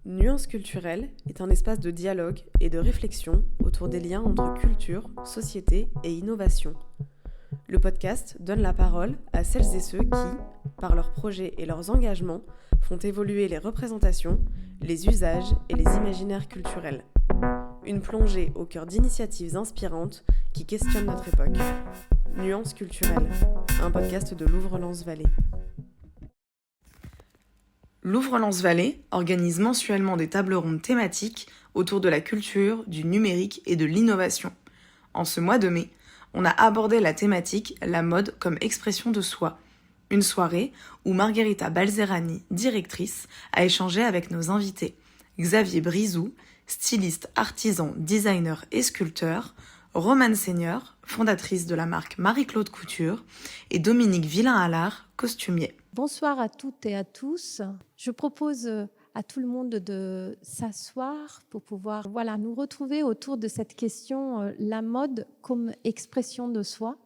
Nuance culturelle est un espace de dialogue et de réflexion autour des liens entre culture, société et innovation. Le podcast donne la parole à celles et ceux qui, par leurs projets et leurs engagements, font évoluer les représentations, les usages et les imaginaires culturels. Une plongée au cœur d'initiatives inspirantes qui questionnent notre époque. Nuance culturelle, un podcast de Louvre-Lens-Vallée. Louvre-Lens-Vallée organise mensuellement des tables rondes thématiques autour de la culture, du numérique et de l'innovation. En ce mois de mai, on a abordé la thématique « La mode comme expression de soi ». Une soirée où Margherita Balzerani, directrice, a échangé avec nos invités. Xavier Brizou, styliste, artisan, designer et sculpteur, Romane Seigneur, fondatrice de la marque Marie-Claude Couture, et Dominique Villain-Allard, costumier. Bonsoir à toutes et à tous. Je propose à tout le monde de s'asseoir pour pouvoir nous retrouver autour de cette question, la mode comme expression de soi.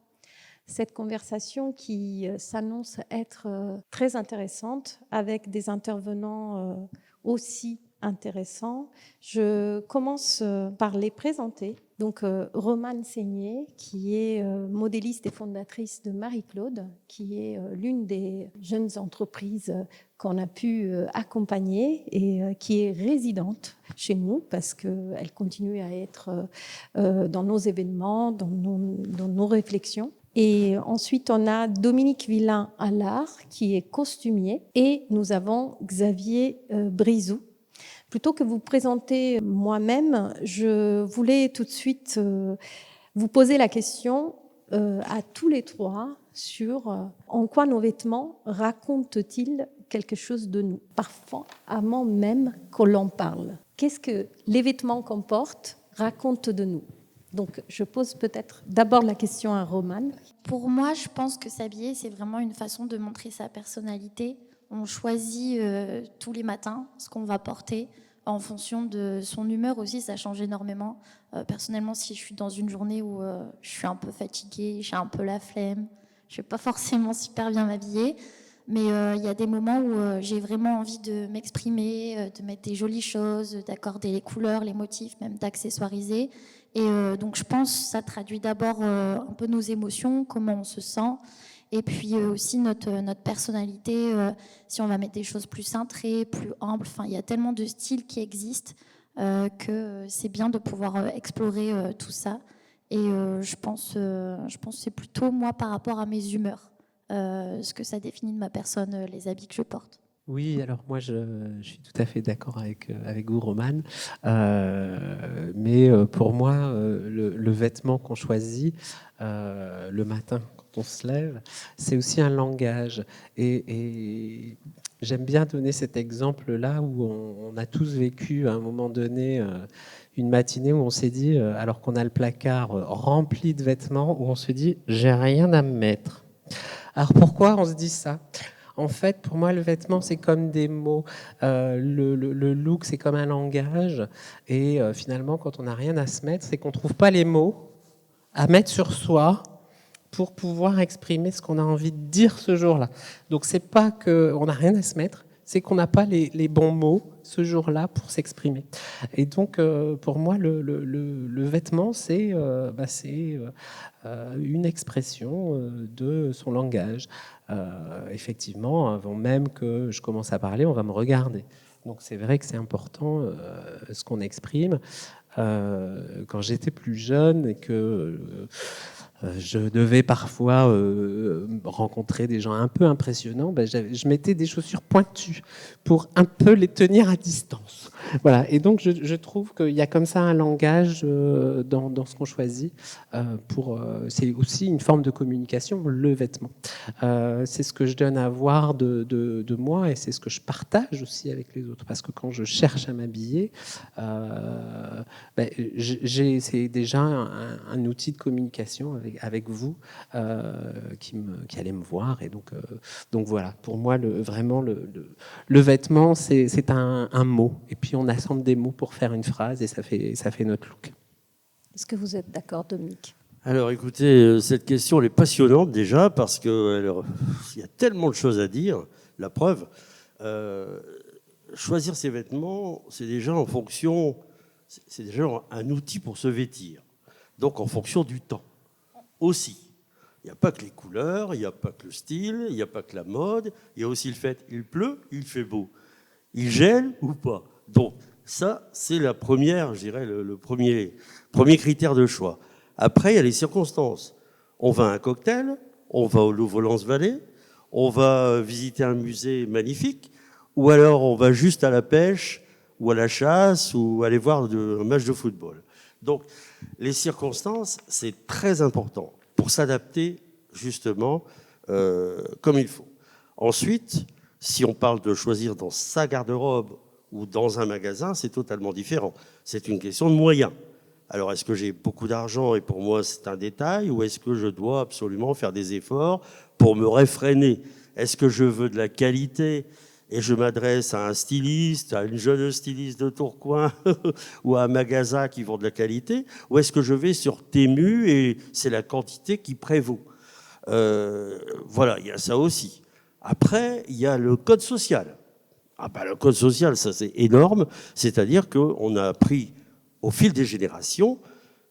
Cette conversation qui s'annonce être très intéressante avec des intervenants aussi intéressants. Je commence par les présenter. Donc, Romane Seigneur, qui est modéliste et fondatrice de Marie-Claude, qui est l'une des jeunes entreprises qu'on a pu accompagner et qui est résidente chez nous parce qu'elle continue à être dans nos événements, dans nos réflexions. Et ensuite, on a Dominique Villain-Allard, qui est costumier, et nous avons Xavier Brizou. Plutôt que vous présenter moi-même, je voulais tout de suite vous poser la question à tous les trois sur en quoi nos vêtements racontent-ils quelque chose de nous, parfois avant même que l'on parle. Qu'est-ce que les vêtements qu'on porte racontent de nous ? Donc, je pose peut-être d'abord la question à Romane. Pour moi, je pense que s'habiller, c'est vraiment une façon de montrer sa personnalité. On choisit tous les matins ce qu'on va porter en fonction de son humeur aussi, ça change énormément. Personnellement, si je suis dans une journée où je suis un peu fatiguée, j'ai un peu la flemme, je ne vais pas forcément super bien m'habiller, mais il y a des moments où j'ai vraiment envie de m'exprimer, de mettre des jolies choses, d'accorder les couleurs, les motifs, même d'accessoiriser. Et donc je pense que ça traduit d'abord un peu nos émotions, comment on se sent, et puis aussi notre personnalité, si on va mettre des choses plus cintrées, plus amples. Enfin, il y a tellement de styles qui existent que c'est bien de pouvoir explorer tout ça. Et je pense que c'est plutôt moi par rapport à mes humeurs, ce que ça définit de ma personne, les habits que je porte. Oui, alors moi je suis tout à fait d'accord avec vous, Romane. Mais pour moi, le vêtement qu'on choisit le matin quand on se lève, c'est aussi un langage. Et j'aime bien donner cet exemple-là où on a tous vécu à un moment donné une matinée où on s'est dit, alors qu'on a le placard rempli de vêtements, où on se dit « j'ai rien à me mettre ». Alors pourquoi on se dit ça ? En fait, pour moi, le vêtement, c'est comme des mots. Le look, c'est comme un langage. Et finalement, quand on n'a rien à se mettre, c'est qu'on ne trouve pas les mots à mettre sur soi pour pouvoir exprimer ce qu'on a envie de dire ce jour-là. Donc, c'est pas qu'on n'a rien à se mettre, c'est qu'on n'a pas les bons mots ce jour-là pour s'exprimer. Et donc, pour moi, le vêtement, c'est une expression de son langage. Effectivement, avant même que je commence à parler, on va me regarder. Donc c'est vrai que c'est important ce qu'on exprime. Quand j'étais plus jeune et que je devais parfois rencontrer des gens un peu impressionnants, je mettais des chaussures pointues pour un peu les tenir à distance. Voilà. Et donc je trouve qu'il y a comme ça un langage dans ce qu'on choisit. C'est aussi une forme de communication, le vêtement. C'est ce que je donne à voir de moi et c'est ce que je partage aussi avec les autres. Parce que quand je cherche à m'habiller, c'est déjà un outil de communication avec vous qui allez me voir. Et donc voilà, pour moi, vraiment, le vêtement, c'est un mot. Et puis on assemble des mots pour faire une phrase et ça fait notre look. Est-ce que vous êtes d'accord, Dominique ? Alors écoutez, cette question elle est passionnante déjà parce qu'il y a tellement de choses à dire. La preuve, choisir ses vêtements, c'est déjà en fonction, c'est déjà un outil pour se vêtir. Donc en fonction du temps aussi. Il n'y a pas que les couleurs, il n'y a pas que le style, il n'y a pas que la mode, il y a aussi le fait, il pleut, il fait beau. Il gèle ou pas. Donc ça, c'est la première, je dirais, le premier critère de choix. Après, il y a les circonstances. On va à un cocktail, on va au Louvre-Lens-Vallée, on va visiter un musée magnifique, ou alors on va juste à la pêche, ou à la chasse, ou aller voir un match de football. Donc, les circonstances, c'est très important pour s'adapter, justement, comme il faut. Ensuite, si on parle de choisir dans sa garde-robe ou dans un magasin, c'est totalement différent. C'est une question de moyens. Alors, est-ce que j'ai beaucoup d'argent et pour moi c'est un détail, ou est-ce que je dois absolument faire des efforts pour me réfréner? Est-ce que je veux de la qualité et je m'adresse à un styliste, à une jeune styliste de Tourcoing ou à un magasin qui vend de la qualité, ou est-ce que je vais sur Temu et c'est la quantité qui prévaut? Voilà, il y a ça aussi. Après, il y a le code social. Ah ben, le code social, ça c'est énorme, c'est-à-dire qu'on a appris au fil des générations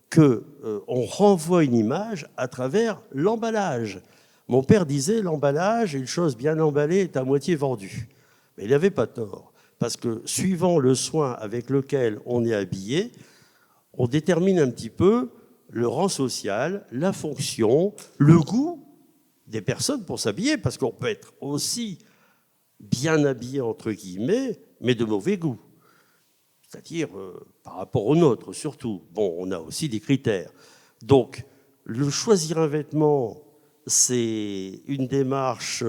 qu'on renvoie une image à travers l'emballage. Mon père disait l'emballage, une chose bien emballée est à moitié vendue. Mais il n'avait pas tort, parce que suivant le soin avec lequel on est habillé, on détermine un petit peu le rang social, la fonction, le goût des personnes pour s'habiller, parce qu'on peut être aussi bien habillé, entre guillemets, mais de mauvais goût. C'est-à-dire par rapport au nôtre, surtout. Bon, on a aussi des critères. Donc, le choisir un vêtement, c'est une démarche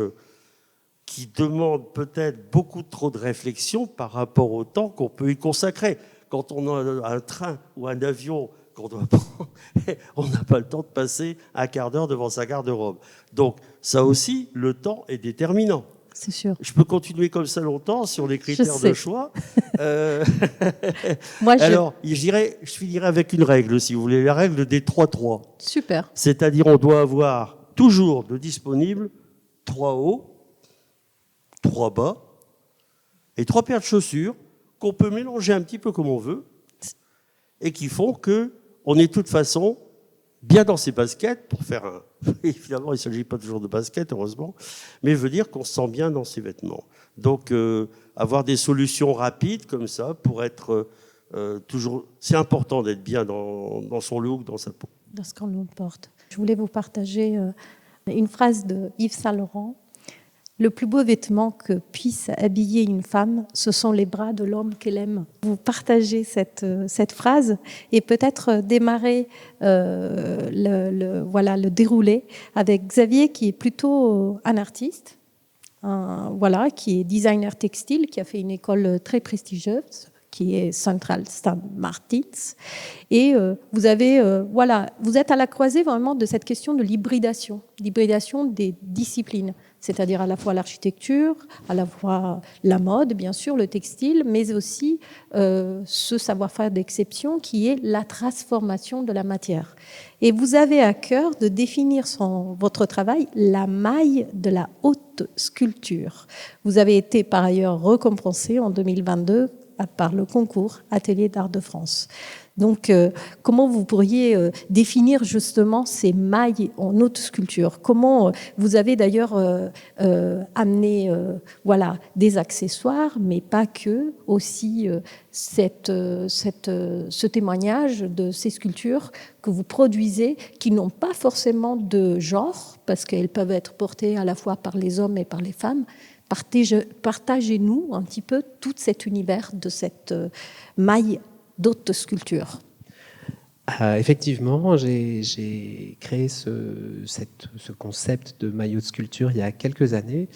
qui demande peut-être beaucoup trop de réflexion par rapport au temps qu'on peut y consacrer. Quand on a un train ou un avion qu'on doit prendre, on n'a pas le temps de passer un quart d'heure devant sa garde-robe. Donc, ça aussi, le temps est déterminant. C'est sûr. Je peux continuer comme ça longtemps sur les critères de choix. Moi, alors, je finirai avec une règle, si vous voulez, la règle des 3-3. Super. C'est-à-dire, on doit avoir toujours de disponible 3 hauts, 3 bas et 3 paires de chaussures qu'on peut mélanger un petit peu comme on veut et qui font qu'on est de toute façon bien dans ses baskets pour faire un... Évidemment, il ne s'agit pas toujours de basket, heureusement, mais je veux dire qu'on se sent bien dans ses vêtements. Donc, avoir des solutions rapides comme ça pour être toujours... C'est important d'être bien dans son look, dans sa peau. Dans ce qu'on nous porte. Je voulais vous partager une phrase de Yves Saint Laurent. Le plus beau vêtement que puisse habiller une femme, ce sont les bras de l'homme qu'elle aime. Vous partagez cette phrase et peut-être démarrer le déroulé avec Xavier, qui est plutôt un artiste, qui est designer textile, qui a fait une école très prestigieuse, qui est Central Saint Martins. Et vous êtes à la croisée vraiment de cette question de l'hybridation des disciplines, c'est-à-dire à la fois l'architecture, à la fois la mode, bien sûr, le textile, mais aussi ce savoir-faire d'exception qui est la transformation de la matière. Et vous avez à cœur de définir votre travail la maille de la haute sculpture. Vous avez été par ailleurs récompensé en 2022 par le concours Atelier d'Art de France. Donc, comment vous pourriez définir justement ces mailles en haute sculpture? Comment vous avez d'ailleurs amené des accessoires, mais pas que, aussi ce témoignage de ces sculptures que vous produisez, qui n'ont pas forcément de genre, parce qu'elles peuvent être portées à la fois par les hommes et par les femmes. Partagez-nous un petit peu tout cet univers de cette maille d'haute sculpture. Effectivement, j'ai créé ce concept de maillot de sculpture il y a quelques années,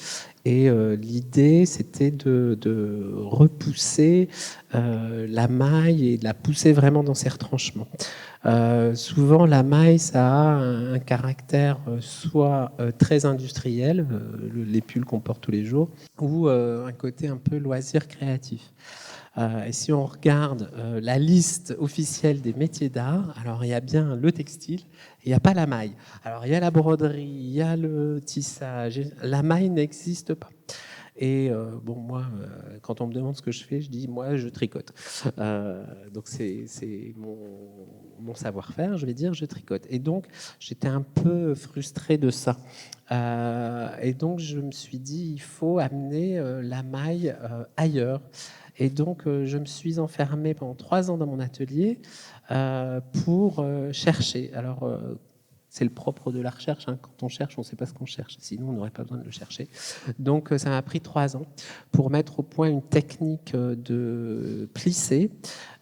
et l'idée c'était de repousser la maille et de la pousser vraiment dans ses retranchements. Souvent la maille, ça a un caractère soit très industriel, les pulls qu'on porte tous les jours, ou un côté un peu loisir créatif. Et si on regarde la liste officielle des métiers d'art, alors il y a bien le textile, il n'y a pas la maille. Alors il y a la broderie, il y a le tissage, la maille n'existe pas. Et bon, moi, quand on me demande ce que je fais, je dis, moi, je tricote. Donc, c'est mon savoir-faire, je vais dire, je tricote. Et donc, j'étais un peu frustrée de ça. Et donc, je me suis dit, il faut amener la maille ailleurs. Et donc, je me suis enfermée pendant 3 ans dans mon atelier pour chercher. Alors, c'est le propre de la recherche. Hein. Quand on cherche, on ne sait pas ce qu'on cherche. Sinon, on n'aurait pas besoin de le chercher. Donc, ça m'a pris 3 ans pour mettre au point une technique de plissé.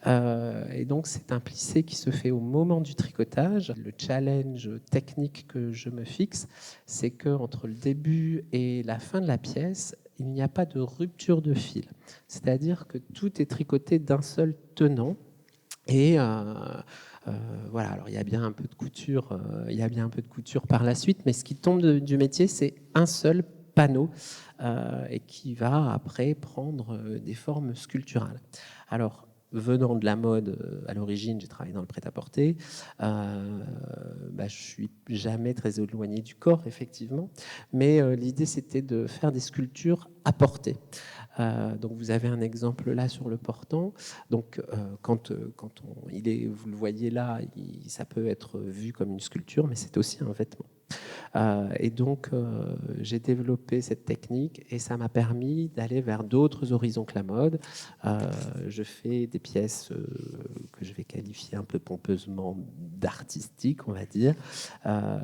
Et donc, c'est un plissé qui se fait au moment du tricotage. Le challenge technique que je me fixe, c'est qu'entre le début et la fin de la pièce, il n'y a pas de rupture de fil. C'est-à-dire que tout est tricoté d'un seul tenant. Et voilà, alors il y a bien un peu de couture, par la suite, mais ce qui tombe du métier, c'est un seul panneau et qui va après prendre des formes sculpturales. Alors, venant de la mode, à l'origine, j'ai travaillé dans le prêt-à-porter. Je suis jamais très éloigné du corps, effectivement, mais l'idée, c'était de faire des sculptures à portée. Donc vous avez un exemple là sur le portant. Donc quand vous le voyez là, ça peut être vu comme une sculpture, mais c'est aussi un vêtement. Et donc j'ai développé cette technique et ça m'a permis d'aller vers d'autres horizons que la mode. Je fais des pièces que je vais qualifier un peu pompeusement d'artistiques, on va dire.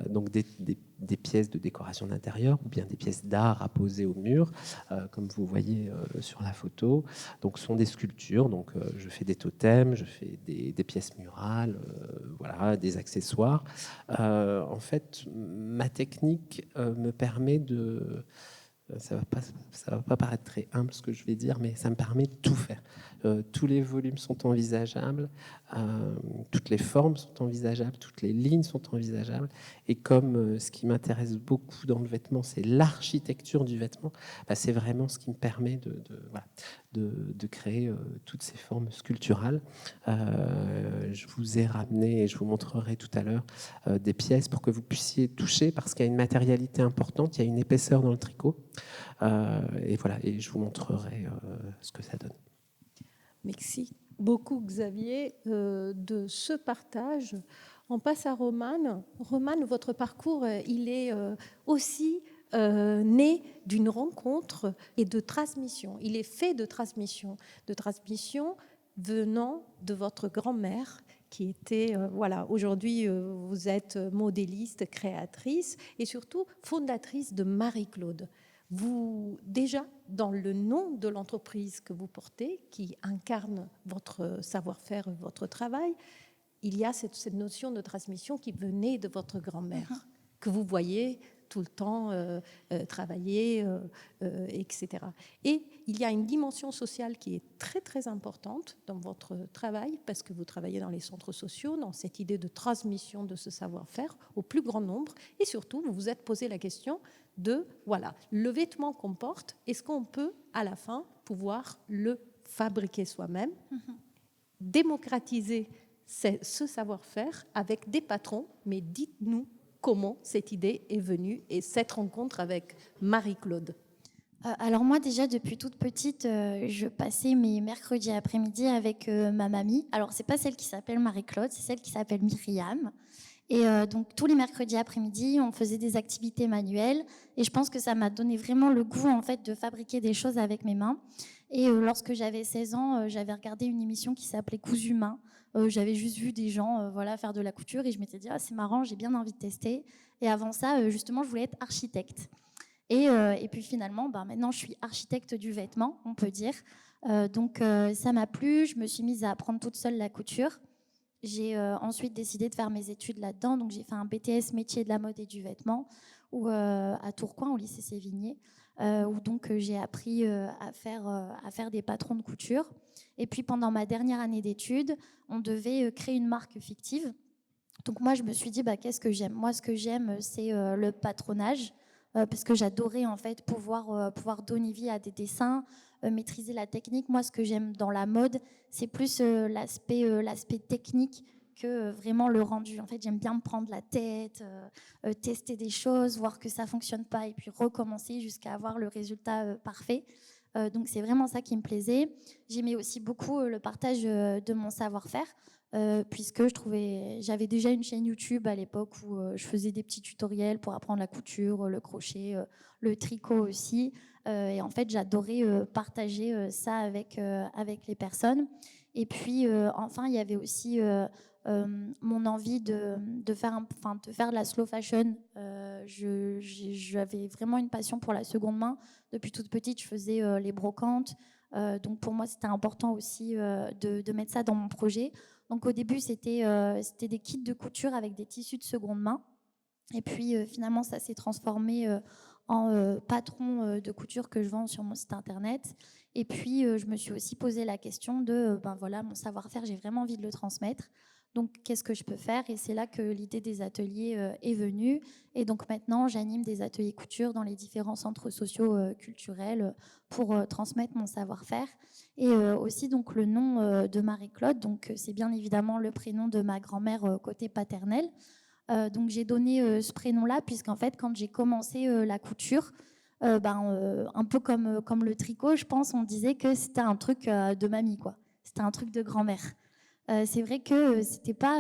Donc des pièces de décoration d'intérieur ou bien des pièces d'art à poser au mur, comme vous voyez sur la photo. Donc, ce sont des sculptures. Donc, je fais des totems, je fais des pièces murales, voilà, des accessoires. En fait, ma technique me permet de... Ça va pas paraître très humble ce que je vais dire, mais ça me permet de tout faire. Tous les volumes sont envisageables, toutes les formes sont envisageables, toutes les lignes sont envisageables. Et comme ce qui m'intéresse beaucoup dans le vêtement, c'est l'architecture du vêtement, c'est vraiment ce qui me permet de créer toutes ces formes sculpturales. Je vous ai ramené, et je vous montrerai tout à l'heure, des pièces pour que vous puissiez toucher, parce qu'il y a une matérialité importante, il y a une épaisseur dans le tricot. Et voilà, et je vous montrerai ce que ça donne. Merci beaucoup, Xavier, de ce partage. On passe à Romane. Romane, votre parcours, il est aussi né d'une rencontre et de transmission. Il est fait de transmission venant de votre grand-mère qui était, aujourd'hui, vous êtes modéliste, créatrice et surtout fondatrice de Marie-Claude. Vous, déjà, dans le nom de l'entreprise que vous portez, qui incarne votre savoir-faire, votre travail, il y a cette notion de transmission qui venait de votre grand-mère, que vous voyez tout le temps travailler, etc. Et il y a une dimension sociale qui est très, très importante dans votre travail, parce que vous travaillez dans les centres sociaux, dans cette idée de transmission de ce savoir-faire au plus grand nombre. Et surtout, vous vous êtes posé la question de, le vêtement qu'on porte, est-ce qu'on peut, à la fin, pouvoir le fabriquer soi-même, démocratiser ce savoir-faire avec des patrons, mais dites-nous comment cette idée est venue et cette rencontre avec Marie-Claude. Alors moi déjà depuis toute petite, je passais mes mercredis après-midi avec ma mamie. Alors c'est pas celle qui s'appelle Marie-Claude, c'est celle qui s'appelle Myriam. Et donc tous les mercredis après-midi, on faisait des activités manuelles. Et je pense que ça m'a donné vraiment le goût en fait de fabriquer des choses avec mes mains. Et lorsque j'avais 16 ans, j'avais regardé une émission qui s'appelait Cousu main. J'avais juste vu des gens faire de la couture et je m'étais dit c'est marrant, j'ai bien envie de tester. Et avant ça, justement, je voulais être architecte. Et puis finalement, maintenant, je suis architecte du vêtement, on peut dire. Donc ça m'a plu, je me suis mise à apprendre toute seule la couture. J'ai ensuite décidé de faire mes études là-dedans. Donc j'ai fait un BTS métier de la mode et du vêtement à Tourcoing, au lycée Sévigné, où donc j'ai appris à faire des patrons de couture. Et puis pendant ma dernière année d'études, on devait créer une marque fictive. Donc moi, je me suis dit, qu'est-ce que j'aime ? Moi, ce que j'aime, c'est le patronage, parce que j'adorais en fait pouvoir donner vie à des dessins, maîtriser la technique. Moi, ce que j'aime dans la mode, c'est plus l'aspect technique que vraiment le rendu. En fait, j'aime bien me prendre la tête, tester des choses, voir que ça fonctionne pas et puis recommencer jusqu'à avoir le résultat parfait. Donc c'est vraiment ça qui me plaisait. J'aimais aussi beaucoup le partage de mon savoir-faire, puisque j'avais déjà une chaîne YouTube à l'époque où je faisais des petits tutoriels pour apprendre la couture, le crochet, le tricot aussi. Et en fait, j'adorais partager ça avec les personnes. Et puis, enfin, il y avait aussi mon envie de faire de la slow fashion. J'avais vraiment une passion pour la seconde main. Depuis toute petite, je faisais les brocantes. Donc, pour moi, c'était important aussi de mettre ça dans mon projet. Donc, au début, c'était des kits de couture avec des tissus de seconde main. Et puis, finalement, ça s'est transformé en patron de couture que je vends sur mon site internet. Et puis, je me suis aussi posé la question de, voilà, mon savoir-faire, j'ai vraiment envie de le transmettre. Donc, qu'est-ce que je peux faire? Et c'est là que l'idée des ateliers est venue. Et donc, maintenant, j'anime des ateliers couture dans les différents centres sociaux culturels pour transmettre mon savoir-faire. Et aussi, donc, le nom de Marie-Claude, donc, c'est bien évidemment le prénom de ma grand-mère côté paternel. Donc j'ai donné ce prénom-là puisqu'en fait, quand j'ai commencé la couture, un peu comme le tricot, je pense, on disait que c'était un truc de mamie, quoi. C'était un truc de grand-mère. C'est vrai que c'était pas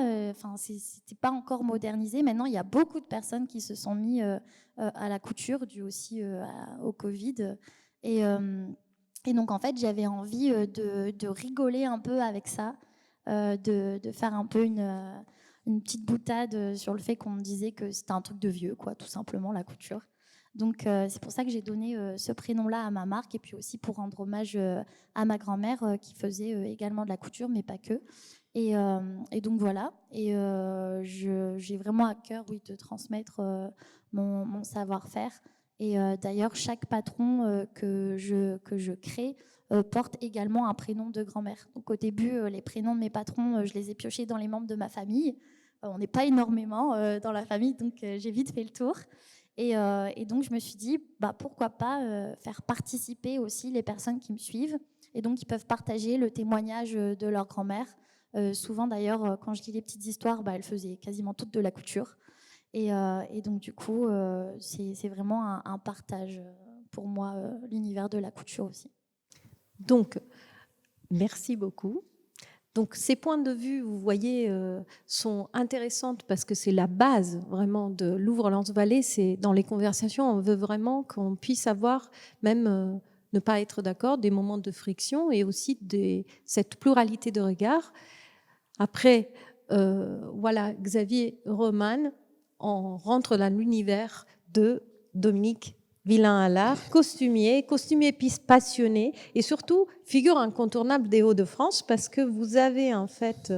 encore modernisé. Maintenant, il y a beaucoup de personnes qui se sont mis à la couture, dû aussi au Covid. Et donc, en fait, j'avais envie de rigoler un peu avec ça, de faire un peu une petite boutade sur le fait qu'on me disait que c'était un truc de vieux, quoi, tout simplement, la couture. Donc, c'est pour ça que j'ai donné ce prénom-là à ma marque, et puis aussi pour rendre hommage à ma grand-mère qui faisait également de la couture, mais pas que. Et donc, voilà. Et j'ai vraiment à cœur, oui, de transmettre mon savoir-faire. Et d'ailleurs, chaque patron que je crée porte également un prénom de grand-mère. Donc au début, les prénoms de mes patrons, je les ai piochés dans les membres de ma famille. On n'est pas énormément dans la famille, donc j'ai vite fait le tour. Et donc je me suis dit, pourquoi pas faire participer aussi les personnes qui me suivent. Et donc ils peuvent partager le témoignage de leur grand-mère. Souvent d'ailleurs, quand je dis les petites histoires, elles faisaient quasiment toutes de la couture. Et donc du coup, c'est vraiment un partage pour moi, l'univers de la couture aussi. Donc, merci beaucoup. Donc, ces points de vue, vous voyez, sont intéressants parce que c'est la base vraiment de Louvre-Lens-Vallée. C'est dans les conversations, on veut vraiment qu'on puisse avoir, même ne pas être d'accord, des moments de friction et aussi cette pluralité de regards. Après, voilà, Xavier Romane, on rentre dans l'univers de Dominique Villain-Allard, costumier passionné et surtout figure incontournable des Hauts-de-France parce que vous avez en fait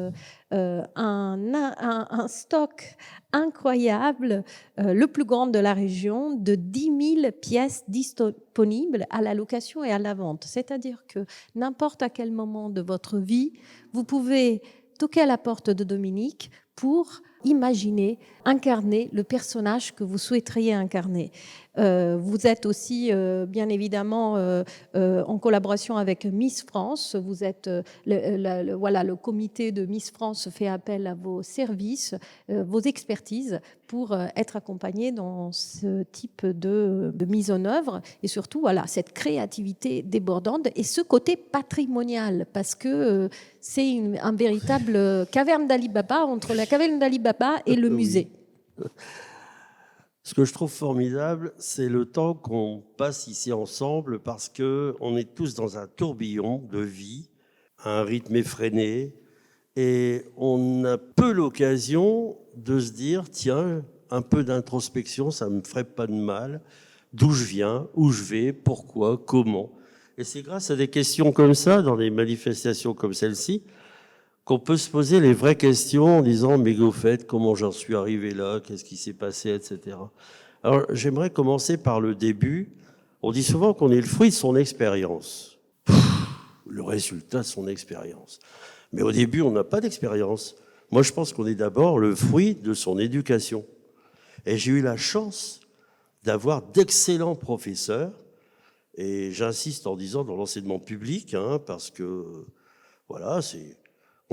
un stock incroyable, le plus grand de la région, de 10 000 pièces disponibles à la location et à la vente. C'est-à-dire que n'importe à quel moment de votre vie, vous pouvez toquer à la porte de Dominique pour imaginer, incarner le personnage que vous souhaiteriez incarner. Vous êtes aussi, bien évidemment, en collaboration avec Miss France. Vous êtes, le comité de Miss France fait appel à vos services, vos expertises pour être accompagné dans ce type de mise en œuvre et surtout, voilà, cette créativité débordante et ce côté patrimonial parce que c'est un véritable caverne d'Ali Baba entre la caverne d'Ali Baba et le musée. Ce que je trouve formidable, c'est le temps qu'on passe ici ensemble parce qu'on est tous dans un tourbillon de vie, à un rythme effréné, et on a peu l'occasion de se dire, tiens, un peu d'introspection, ça ne me ferait pas de mal, d'où je viens, où je vais, pourquoi, comment. Et c'est grâce à des questions comme ça, dans des manifestations comme celle-ci, qu'on peut se poser les vraies questions en disant « mais au fait, comment j'en suis arrivé là, qu'est-ce qui s'est passé, etc. » Alors, j'aimerais commencer par le début. On dit souvent qu'on est le fruit de son expérience. Le résultat de son expérience. Mais au début, on n'a pas d'expérience. Moi, je pense qu'on est d'abord le fruit de son éducation. Et j'ai eu la chance d'avoir d'excellents professeurs, et j'insiste en disant dans l'enseignement public, parce que, voilà,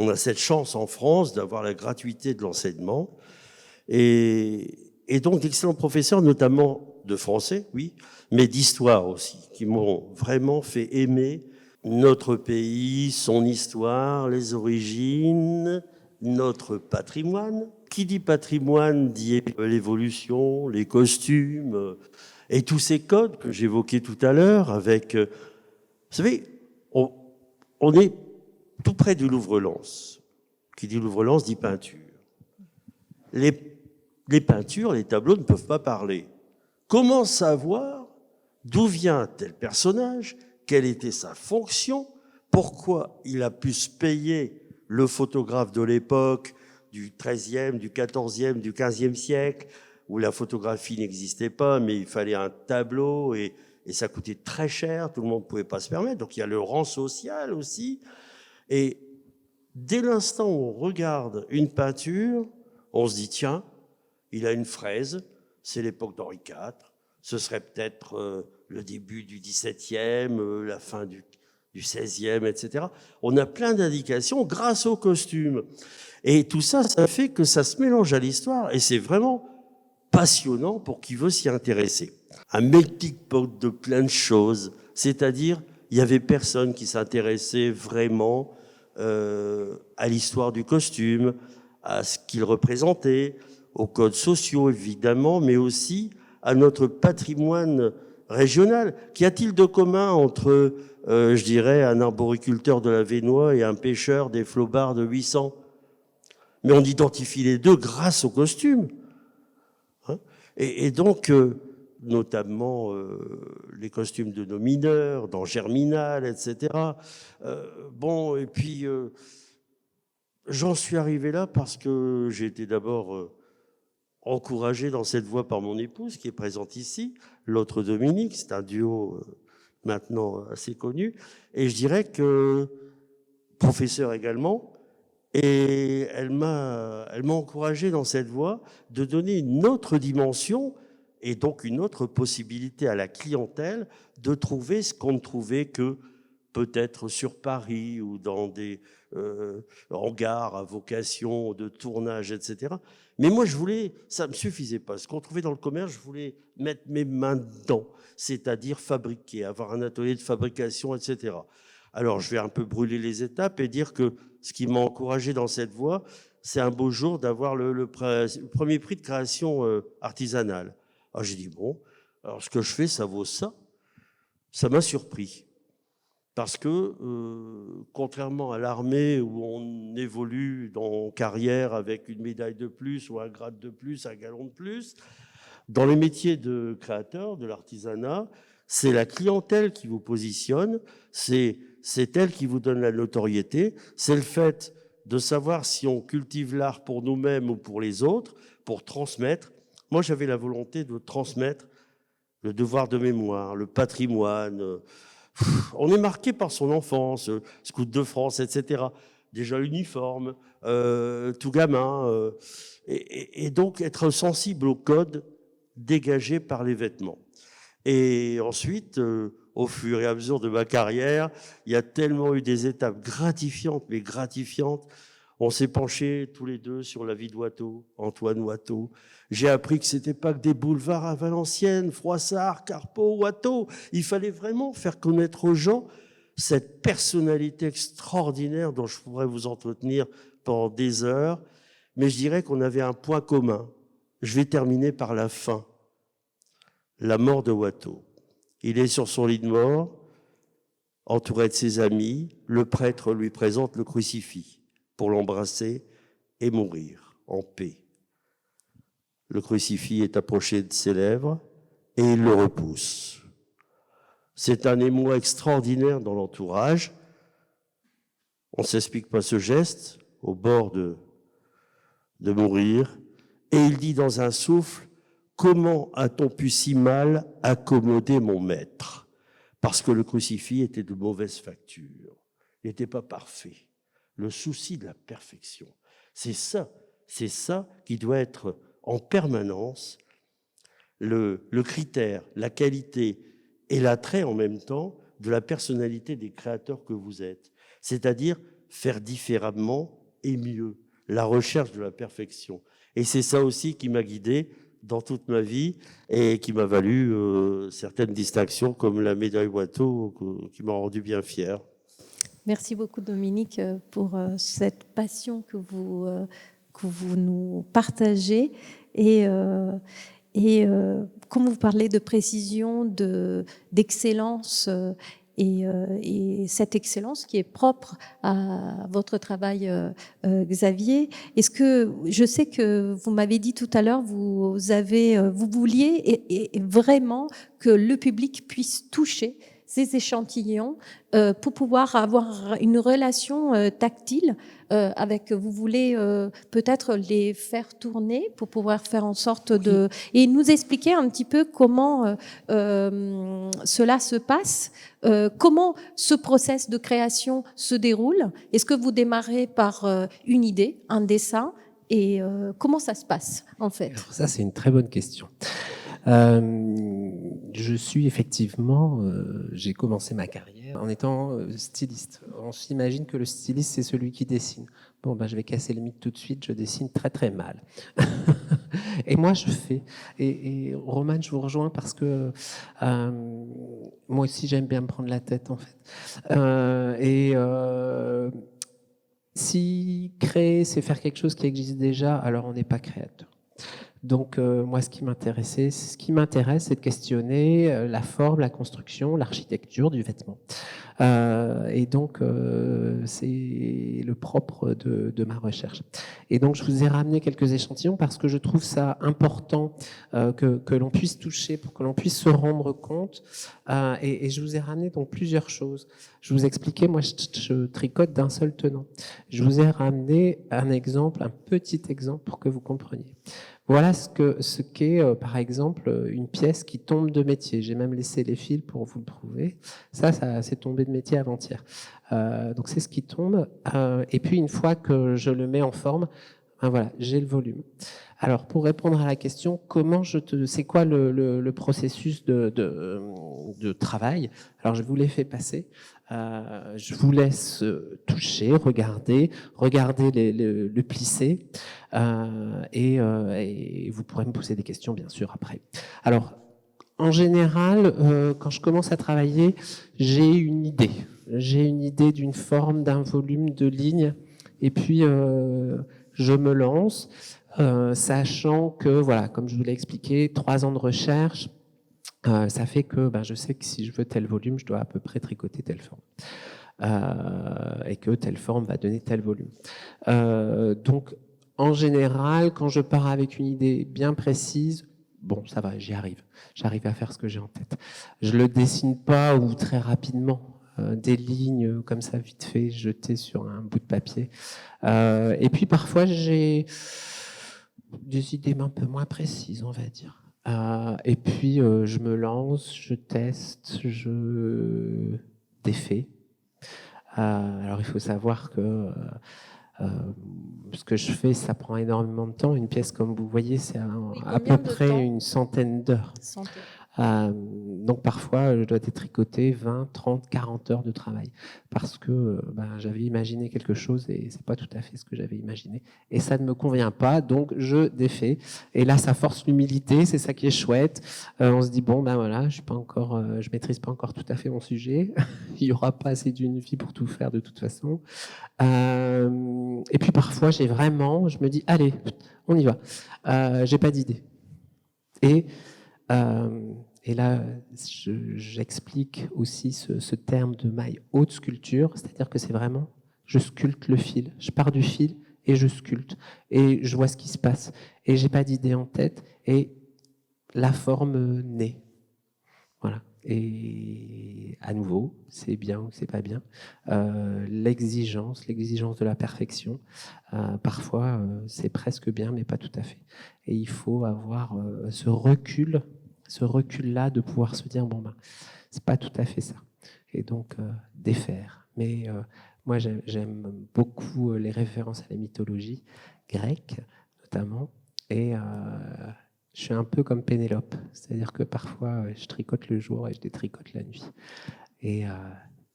On a cette chance en France d'avoir la gratuité de l'enseignement. Et donc d'excellents professeurs, notamment de français, oui, mais d'histoire aussi, qui m'ont vraiment fait aimer notre pays, son histoire, les origines, notre patrimoine. Qui dit patrimoine dit l'évolution, les costumes et tous ces codes que j'évoquais tout à l'heure avec... vous savez, on est tout près du Louvre-Lens. Qui dit Louvre-Lens dit peinture. Les peintures, les tableaux ne peuvent pas parler. Comment savoir d'où vient tel personnage, quelle était sa fonction, pourquoi il a pu se payer le photographe de l'époque du XIIIe, du XIVe, du XVe siècle, où la photographie n'existait pas, mais il fallait un tableau et ça coûtait très cher, tout le monde ne pouvait pas se permettre. Donc il y a le rang social aussi. Et dès l'instant où on regarde une peinture, on se dit, tiens, il a une fraise, c'est l'époque d'Henri IV, ce serait peut-être le début du XVIIe, la fin du XVIe, etc. On a plein d'indications grâce aux costumes. Et tout ça, ça fait que ça se mélange à l'histoire, et c'est vraiment passionnant pour qui veut s'y intéresser. Un melting pot de plein de choses, c'est-à-dire, il y avait personne qui s'intéressait vraiment à l'histoire du costume, à ce qu'il représentait, aux codes sociaux évidemment, mais aussi à notre patrimoine régional. Qu'y a-t-il de commun entre, je dirais, un arboriculteur de la Vénois et un pêcheur des Flobards de 800 ? Mais on identifie les deux grâce aux costumes. Hein ? Et donc, notamment les costumes de nos mineurs, dans Germinal, etc. Bon, et puis, j'en suis arrivé là parce que j'ai été d'abord encouragé dans cette voie par mon épouse, qui est présente ici, l'autre Dominique, c'est un duo maintenant assez connu, et je dirais que professeur également, et elle m'a encouragé dans cette voie de donner une autre dimension et donc une autre possibilité à la clientèle de trouver ce qu'on ne trouvait que peut-être sur Paris ou dans des hangars à vocation de tournage, etc. Mais moi, ça me suffisait pas. Ce qu'on trouvait dans le commerce, je voulais mettre mes mains dedans, c'est-à-dire fabriquer, avoir un atelier de fabrication, etc. Alors, je vais un peu brûler les étapes et dire que ce qui m'a encouragé dans cette voie, c'est un beau jour d'avoir le premier prix de création artisanale. Alors, j'ai dit, bon, alors ce que je fais, ça vaut ça. Ça m'a surpris. Parce que, contrairement à l'armée où on évolue en carrière avec une médaille de plus ou un grade de plus, un galon de plus, dans les métiers de créateur, de l'artisanat, c'est la clientèle qui vous positionne, c'est elle qui vous donne la notoriété, c'est le fait de savoir si on cultive l'art pour nous-mêmes ou pour les autres, pour transmettre. Moi, j'avais la volonté de transmettre le devoir de mémoire, le patrimoine. On est marqué par son enfance, Scout de France, etc. Déjà l'uniforme, tout gamin. Et donc être sensible au code dégagé par les vêtements. Et ensuite, au fur et à mesure de ma carrière, il y a tellement eu des étapes gratifiantes, mais gratifiantes. On s'est penchés tous les deux sur la vie de Watteau, Antoine Watteau. J'ai appris que c'était pas que des boulevards à Valenciennes, Froissart, Carpeaux, Watteau. Il fallait vraiment faire connaître aux gens cette personnalité extraordinaire dont je pourrais vous entretenir pendant des heures. Mais je dirais qu'on avait un point commun. Je vais terminer par la fin. La mort de Watteau. Il est sur son lit de mort, entouré de ses amis. Le prêtre lui présente le crucifix pour l'embrasser et mourir en paix. Le crucifix est approché de ses lèvres et il le repousse. C'est un émoi extraordinaire dans l'entourage. On ne s'explique pas ce geste, au bord de mourir. Et il dit dans un souffle, « Comment a-t-on pu si mal accommoder mon maître ?» Parce que le crucifix était de mauvaise facture. Il n'était pas parfait. Le souci de la perfection. C'est ça qui doit être en permanence le critère, la qualité et l'attrait en même temps de la personnalité des créateurs que vous êtes. C'est-à-dire faire différemment et mieux, la recherche de la perfection. Et c'est ça aussi qui m'a guidé dans toute ma vie et qui m'a valu certaines distinctions comme la médaille Watteau qui m'a rendu bien fier. Merci beaucoup Dominique pour cette passion que vous nous partagez et comme vous parlez de précision, d'excellence et cette excellence qui est propre à votre travail, Xavier. Est-ce que je sais que vous m'avez dit tout à l'heure, vous vouliez et vraiment que le public puisse toucher ces échantillons pour pouvoir avoir une relation tactile avec. Vous voulez peut-être les faire tourner pour pouvoir faire en sorte de et nous expliquer un petit peu comment cela se passe, comment ce process de création se déroule. Est-ce que vous démarrez par une idée, un dessin, et comment ça se passe en fait? Alors ça, c'est une très bonne question. Je suis effectivement, j'ai commencé ma carrière en étant styliste. On s'imagine que le styliste, c'est celui qui dessine. Bon, ben, je vais casser le mythe tout de suite, je dessine très très mal. Et moi, je fais. Et Romane, je vous rejoins parce que moi aussi, j'aime bien me prendre la tête, en fait. Si créer, c'est faire quelque chose qui existe déjà, alors on n'est pas créateur. Donc moi, ce qui m'intéresse, c'est de questionner la forme, la construction, l'architecture du vêtement. Et donc c'est le propre de ma recherche. Et donc je vous ai ramené quelques échantillons parce que je trouve ça important que l'on puisse toucher, pour que l'on puisse se rendre compte. Et je vous ai ramené donc plusieurs choses. Je vous expliquais, moi je tricote d'un seul tenant. Je vous ai ramené un exemple, un petit exemple pour que vous compreniez. Voilà ce qu'est, par exemple, une pièce qui tombe de métier. J'ai même laissé les fils pour vous le prouver. Ça c'est tombé de métier avant-hier. Donc c'est ce qui tombe. Et puis une fois que je le mets en forme, ben voilà, j'ai le volume. Alors pour répondre à la question, c'est quoi le processus de travail? Alors je vous l'ai fait passer. Je vous laisse toucher, regarder le plisser, et vous pourrez me poser des questions bien sûr après. Alors en général, quand je commence à travailler, j'ai une idée d'une forme, d'un volume, de lignes, et puis je me lance, sachant que voilà, comme je vous l'ai expliqué, 3 ans de recherche. Ça fait que je sais que si je veux tel volume, je dois à peu près tricoter telle forme. Et que telle forme va donner tel volume. Donc, en général, quand je pars avec une idée bien précise, bon, ça va, j'y arrive. J'arrive à faire ce que j'ai en tête. Je le dessine pas ou très rapidement. Des lignes comme ça, vite fait, jetées sur un bout de papier. Et puis, parfois, j'ai des idées un peu moins précises, on va dire. Et puis je me lance, je teste, je défais. Alors il faut savoir que ce que je fais, ça prend énormément de temps. Une pièce, comme vous voyez, c'est à peu près une centaine d'heures. Donc parfois, je dois détricoter 20, 30, 40 heures de travail parce que j'avais imaginé quelque chose et c'est pas tout à fait ce que j'avais imaginé. Et ça ne me convient pas, donc je défais. Et là, ça force l'humilité, c'est ça qui est chouette. On se dit, bon, voilà, je maîtrise pas encore tout à fait mon sujet. Il y aura pas assez d'une vie pour tout faire de toute façon. Et puis parfois, je me dis, allez, on y va. J'ai pas d'idée. Et là, j'explique aussi ce terme de maille haute sculpture, c'est-à-dire que c'est vraiment, je sculpte le fil, je pars du fil et je sculpte, et je vois ce qui se passe, et j'ai pas d'idée en tête, et la forme naît. Voilà. Et à nouveau, c'est bien ou c'est pas bien. L'exigence de la perfection, parfois c'est presque bien, mais pas tout à fait. Et il faut avoir ce recul-là de pouvoir se dire, c'est pas tout à fait ça. Et donc, défaire. Mais moi, j'aime beaucoup les références à la mythologie grecque, notamment. Et je suis un peu comme Pénélope. C'est-à-dire que parfois, je tricote le jour et je détricote la nuit. Et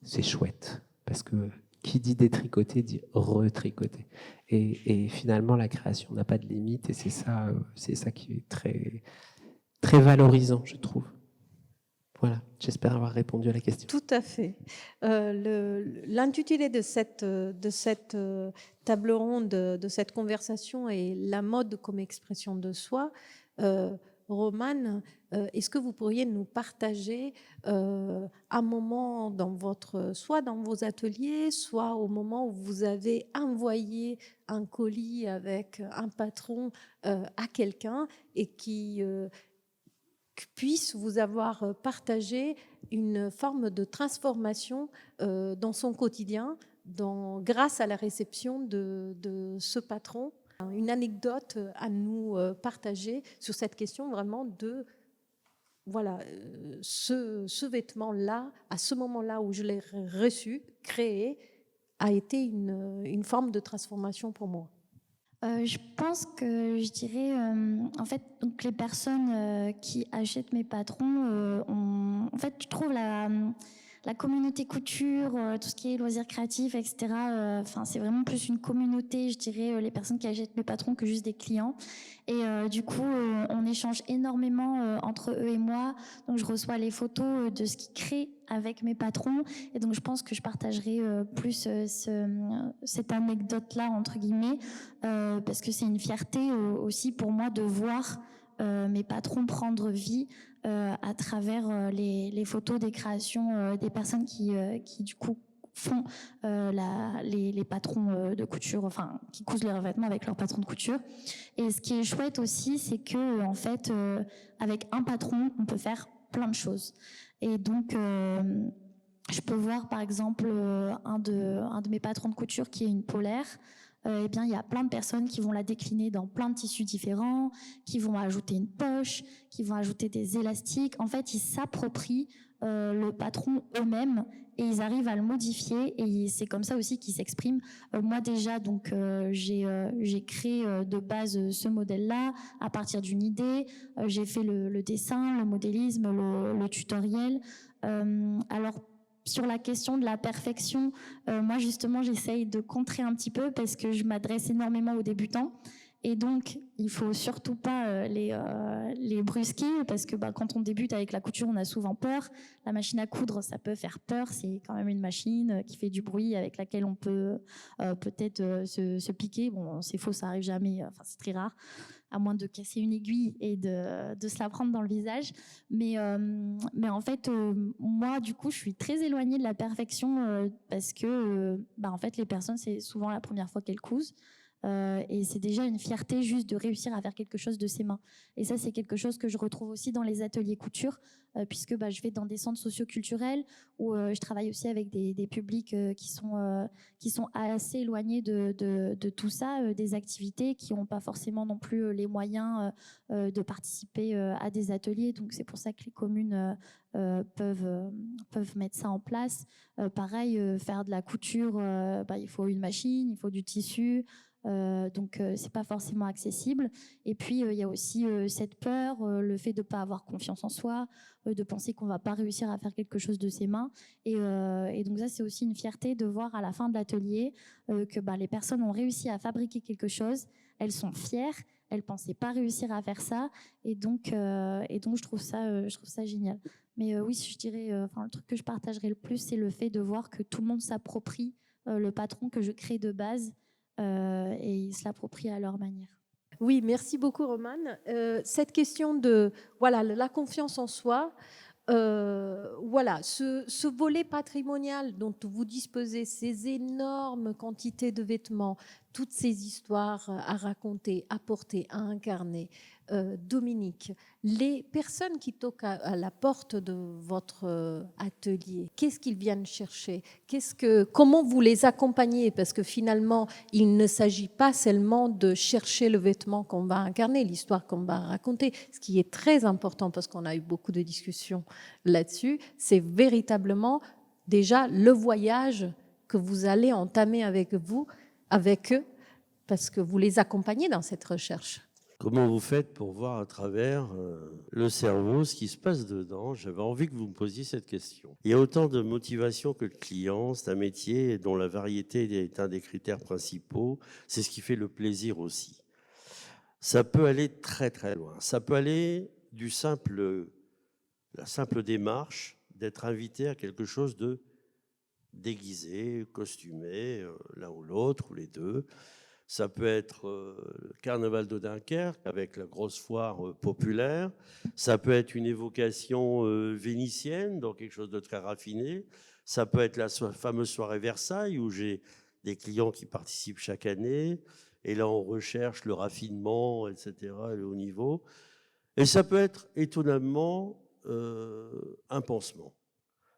c'est chouette, parce que qui dit détricoter dit retricoter. Et finalement, la création n'a pas de limite, et c'est ça qui est très, très valorisant, je trouve. Voilà, j'espère avoir répondu à la question. Tout à fait. L'intitulé de cette table ronde, de cette conversation est la mode comme expression de soi. Romane, est-ce que vous pourriez nous partager un moment soit dans vos ateliers, soit au moment où vous avez envoyé un colis avec un patron à quelqu'un et qui puisse vous avoir partagé une forme de transformation dans son quotidien grâce à la réception de ce patron? Une anecdote à nous partager sur cette question vraiment de, voilà, ce vêtement-là, à ce moment-là où je l'ai reçu, créé, a été une forme de transformation pour moi. Je pense que je dirais, en fait, donc les personnes qui achètent mes patrons, en fait, je trouve la communauté couture, tout ce qui est loisirs créatifs, etc. Enfin, c'est vraiment plus une communauté, je dirais, les personnes qui achètent mes patrons que juste des clients. Et du coup, on échange énormément entre eux et moi. Donc, je reçois les photos de ce qu'ils créent avec mes patrons. Et donc, je pense que je partagerai plus cette anecdote-là, entre guillemets, parce que c'est une fierté aussi pour moi de voir mes patrons prendre vie à travers les photos des créations des personnes qui du coup font les patrons de couture, enfin qui cousent leurs vêtements avec leurs patrons de couture. Et ce qui est chouette aussi, c'est que en fait, avec un patron, on peut faire plein de choses. Et donc je peux voir par exemple un de mes patrons de couture qui est une polaire. Eh bien, il y a plein de personnes qui vont la décliner dans plein de tissus différents, qui vont ajouter une poche, qui vont ajouter des élastiques. En fait, ils s'approprient le patron eux-mêmes et ils arrivent à le modifier. Et c'est comme ça aussi qu'ils s'expriment. Moi déjà, donc j'ai créé de base ce modèle-là à partir d'une idée. J'ai fait le dessin, le modélisme, le tutoriel. Alors sur la question de la perfection, moi justement j'essaye de contrer un petit peu parce que je m'adresse énormément aux débutants et donc il faut surtout pas les brusquer parce que quand on débute avec la couture on a souvent peur. La machine à coudre ça peut faire peur, c'est quand même une machine qui fait du bruit avec laquelle on peut peut-être se piquer. Bon c'est faux, ça arrive jamais, enfin c'est très rare, à moins de casser une aiguille et de se la prendre dans le visage. Mais en fait, moi, du coup, je suis très éloignée de la perfection parce que, en fait, les personnes, c'est souvent la première fois qu'elles cousent. Et c'est déjà une fierté juste de réussir à faire quelque chose de ses mains. Et ça, c'est quelque chose que je retrouve aussi dans les ateliers couture, puisque je vais dans des centres socioculturels où je travaille aussi avec des publics qui sont assez éloignés de tout ça, des activités qui n'ont pas forcément non plus les moyens de participer à des ateliers. Donc c'est pour ça que les communes peuvent mettre ça en place. Pareil, faire de la couture, il faut une machine, il faut du tissu. Donc c'est pas forcément accessible. Et puis il y a aussi cette peur, le fait de pas avoir confiance en soi, de penser qu'on va pas réussir à faire quelque chose de ses mains. Et donc ça c'est aussi une fierté de voir à la fin de l'atelier que les personnes ont réussi à fabriquer quelque chose. Elles sont fières. Elles pensaient pas réussir à faire ça. Et donc je trouve ça génial. Mais oui, je dirais, le truc que je partagerais le plus, c'est le fait de voir que tout le monde s'approprie le patron que je crée de base. Et ils se l'approprient à leur manière. Oui, merci beaucoup, Romane. Cette question de la confiance en soi, ce volet patrimonial dont vous disposez, ces énormes quantités de vêtements, toutes ces histoires à raconter, à porter, à incarner. Dominique, les personnes qui toquent à la porte de votre atelier, qu'est-ce qu'ils viennent chercher? Comment vous les accompagnez? Parce que finalement, il ne s'agit pas seulement de chercher le vêtement qu'on va incarner, l'histoire qu'on va raconter. Ce qui est très important, parce qu'on a eu beaucoup de discussions là-dessus, c'est véritablement déjà le voyage que vous allez entamer avec eux, parce que vous les accompagnez dans cette recherche. Comment vous faites pour voir à travers le cerveau ce qui se passe dedans? J'avais envie que vous me posiez cette question. Il y a autant de motivation que de clients. C'est un métier dont la variété est un des critères principaux. C'est ce qui fait le plaisir aussi. Ça peut aller très très loin. Ça peut aller la simple démarche d'être invité à quelque chose de déguisé, costumé, l'un ou l'autre, ou les deux. Ça peut être le carnaval de Dunkerque avec la grosse foire populaire. Ça peut être une évocation vénitienne, donc quelque chose de très raffiné. Ça peut être la fameuse soirée Versailles où j'ai des clients qui participent chaque année. Et là, on recherche le raffinement, etc., le haut niveau. Et ça peut être étonnamment un pansement.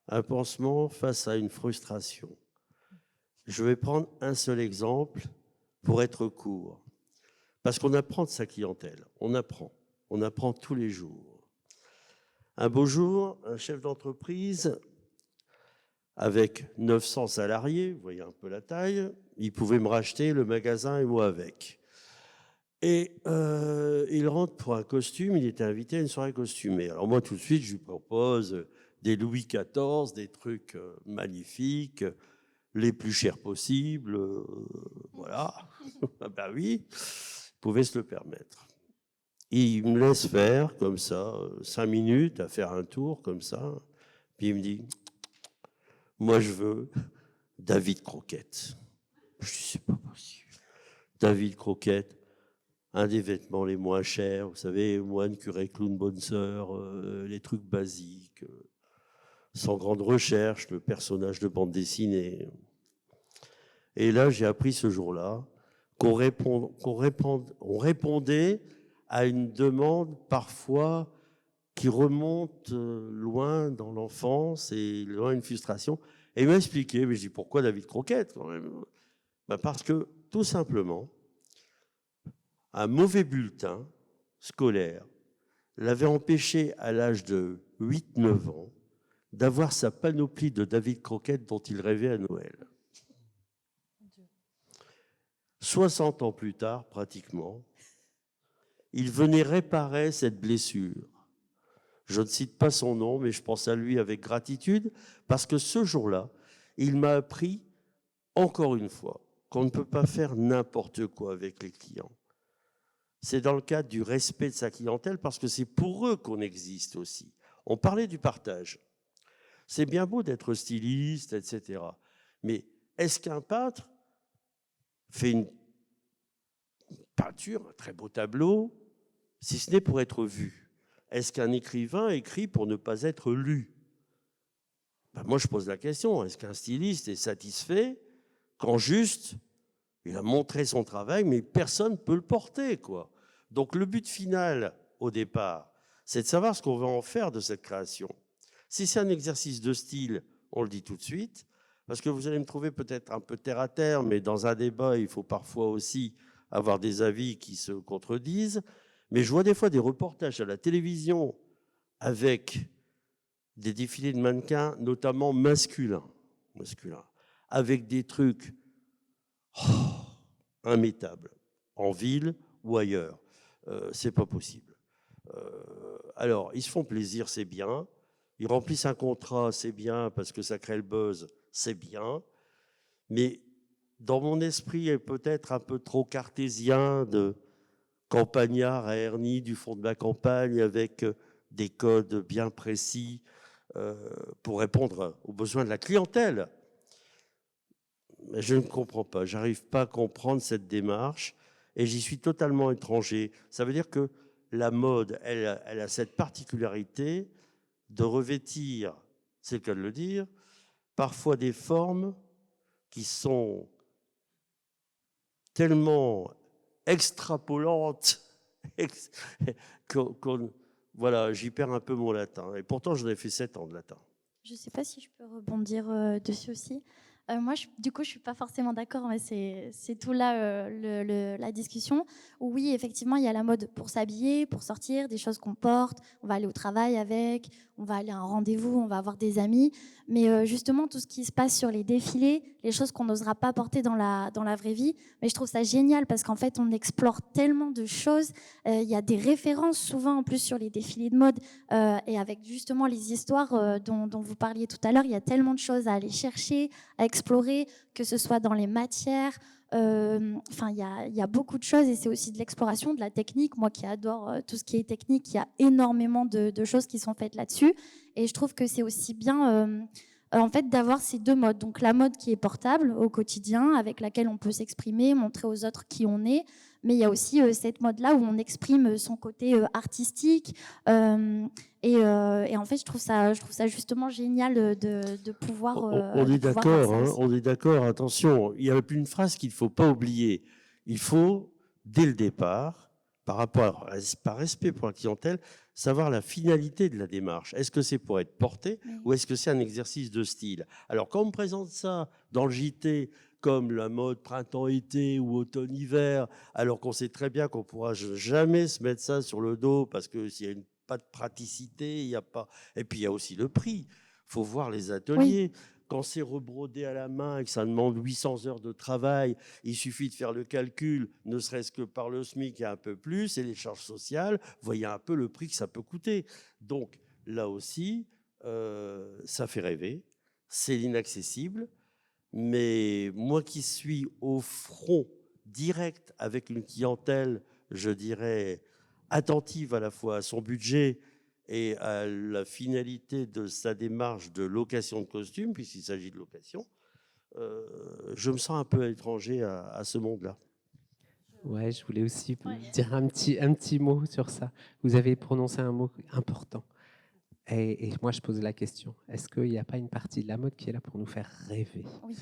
Un pansement face à une frustration. Je vais prendre un seul exemple pour être court. Parce qu'on apprend de sa clientèle. On apprend tous les jours. Un beau jour, un chef d'entreprise avec 900 salariés, vous voyez un peu la taille, il pouvait me racheter le magasin et moi avec. Et il rentre pour un costume, il était invité à une soirée costumée. Alors moi, tout de suite, je lui propose des Louis XIV, des trucs magnifiques, les plus chers possibles, voilà. Ah ben oui, il pouvait se le permettre. Il me laisse faire comme ça, 5 minutes à faire un tour comme ça, puis il me dit, moi je veux David Croquette. Je dis, c'est pas possible. David Croquette, un des vêtements les moins chers, vous savez, moine, curé, clown, bonne sœur, les trucs basiques, sans grande recherche, le personnage de bande dessinée. Et là, j'ai appris ce jour-là qu'on répondait à une demande parfois qui remonte loin dans l'enfance et loin une frustration. Et il m'a expliqué, mais je dis pourquoi David Croquette quand même? Ben parce que tout simplement, un mauvais bulletin scolaire l'avait empêché à l'âge de 8-9 ans d'avoir sa panoplie de David Croquette dont il rêvait à Noël. 60 ans plus tard, pratiquement, il venait réparer cette blessure. Je ne cite pas son nom, mais je pense à lui avec gratitude, parce que ce jour-là, il m'a appris, encore une fois, qu'on ne peut pas faire n'importe quoi avec les clients. C'est dans le cadre du respect de sa clientèle, parce que c'est pour eux qu'on existe aussi. On parlait du partage. C'est bien beau d'être styliste, etc. Mais est-ce qu'un peintre fait une peinture, un très beau tableau, si ce n'est pour être vu? Est-ce qu'un écrivain écrit pour ne pas être lu? Ben moi, je pose la question, est-ce qu'un styliste est satisfait quand juste il a montré son travail, mais personne ne peut le porter, quoi? Donc le but final, au départ, c'est de savoir ce qu'on va en faire de cette création. Si c'est un exercice de style, on le dit tout de suite, parce que vous allez me trouver peut-être un peu terre à terre, mais dans un débat, il faut parfois aussi avoir des avis qui se contredisent. Mais je vois des fois des reportages à la télévision avec des défilés de mannequins, notamment masculins, avec des trucs immettables, en ville ou ailleurs. C'est pas possible. Alors, ils se font plaisir, c'est bien. Ils remplissent un contrat, c'est bien, parce que ça crée le buzz, c'est bien. Mais dans mon esprit, est peut-être un peu trop cartésien de campagnard à Ernie du fond de la campagne avec des codes bien précis pour répondre aux besoins de la clientèle. Mais je ne comprends pas, j'arrive pas à comprendre cette démarche et j'y suis totalement étranger. Ça veut dire que la mode, elle a cette particularité de revêtir, c'est le cas de le dire, parfois des formes qui sont tellement extrapolantes voilà, j'y perds un peu mon latin. Et pourtant, j'en ai fait 7 ans de latin. Je ne sais pas si je peux rebondir dessus aussi. Moi, du coup, je suis pas forcément d'accord, mais c'est tout là la discussion. Oui, effectivement, il y a la mode pour s'habiller, pour sortir, des choses qu'on porte. On va aller au travail avec, on va aller à un rendez-vous, on va avoir des amis. Mais justement, tout ce qui se passe sur les défilés, les choses qu'on n'osera pas porter dans la vraie vie, mais je trouve ça génial parce qu'en fait, on explore tellement de choses. Il y a des références souvent en plus sur les défilés de mode et avec justement les histoires dont vous parliez tout à l'heure, il y a tellement de choses à aller chercher, à explorer, que ce soit dans les matières. Enfin, il y a beaucoup de choses et c'est aussi de l'exploration, de la technique. Moi qui adore tout ce qui est technique, il y a énormément de choses qui sont faites là-dessus. Et je trouve que c'est aussi bien en fait d'avoir ces deux modes. Donc la mode qui est portable au quotidien, avec laquelle on peut s'exprimer, montrer aux autres qui on est. Mais il y a aussi cette mode-là où on exprime son côté artistique. Et en fait, je trouve ça justement génial de pouvoir. On de est pouvoir d'accord, faire ça hein, aussi. on est d'accord. Attention, il y a une phrase qu'il ne faut pas oublier. Il faut, dès le départ, par respect pour la clientèle, savoir la finalité de la démarche. Est-ce que c'est pour être porté Oui. ou est-ce que c'est un exercice de style? Alors, quand on me présente ça dans le JT comme la mode printemps-été ou automne-hiver, alors qu'on sait très bien qu'on pourra jamais se mettre ça sur le dos parce que s'il y a pas de praticité, il y a pas. Et puis il y a aussi le prix. Faut voir les ateliers. Quand c'est rebrodé à la main et que ça demande 800 heures de travail, il suffit de faire le calcul, ne serait-ce que par le SMIC et un peu plus, et les charges sociales, voyez un peu le prix que ça peut coûter. Donc là aussi, ça fait rêver, c'est l'inaccessible, mais moi qui suis au front direct avec une clientèle, je dirais, attentive à la fois à son budget et à la finalité de sa démarche de location de costumes, puisqu'il s'agit de location, je me sens un peu étranger à ce monde-là. Ouais, je voulais aussi vous dire un petit mot sur ça. Vous avez prononcé un mot important. Et moi, je pose la question, est-ce qu'il n'y a pas une partie de la mode qui est là pour nous faire rêver? Oui.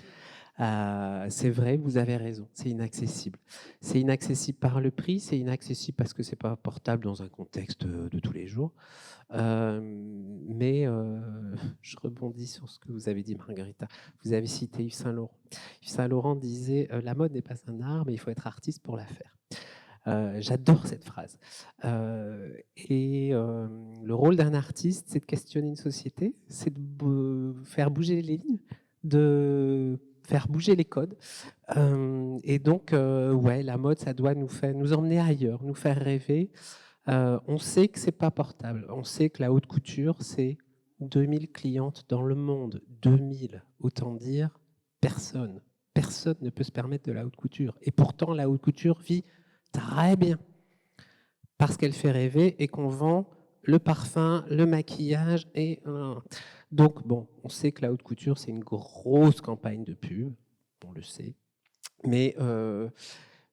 C'est vrai, vous avez raison, c'est inaccessible. C'est inaccessible par le prix, c'est inaccessible parce que c'est pas portable dans un contexte de tous les jours. Mais je rebondis sur ce que vous avez dit, Margarita. Vous avez cité Yves Saint Laurent. Yves Saint Laurent disait la mode n'est pas un art, mais il faut être artiste pour la faire. J'adore cette phrase. Le rôle d'un artiste, c'est de questionner une société, c'est de faire bouger les lignes, de faire bouger les codes. Et donc, ouais, la mode, ça doit nous emmener ailleurs, nous faire rêver. On sait que c'est pas portable. On sait que la haute couture, c'est 2000 clientes dans le monde. 2000, autant dire, personne ne peut se permettre de la haute couture. Et pourtant, la haute couture vit très bien parce qu'elle fait rêver et qu'on vend le parfum, le maquillage donc bon, on sait que la haute couture c'est une grosse campagne de pub, on le sait, mais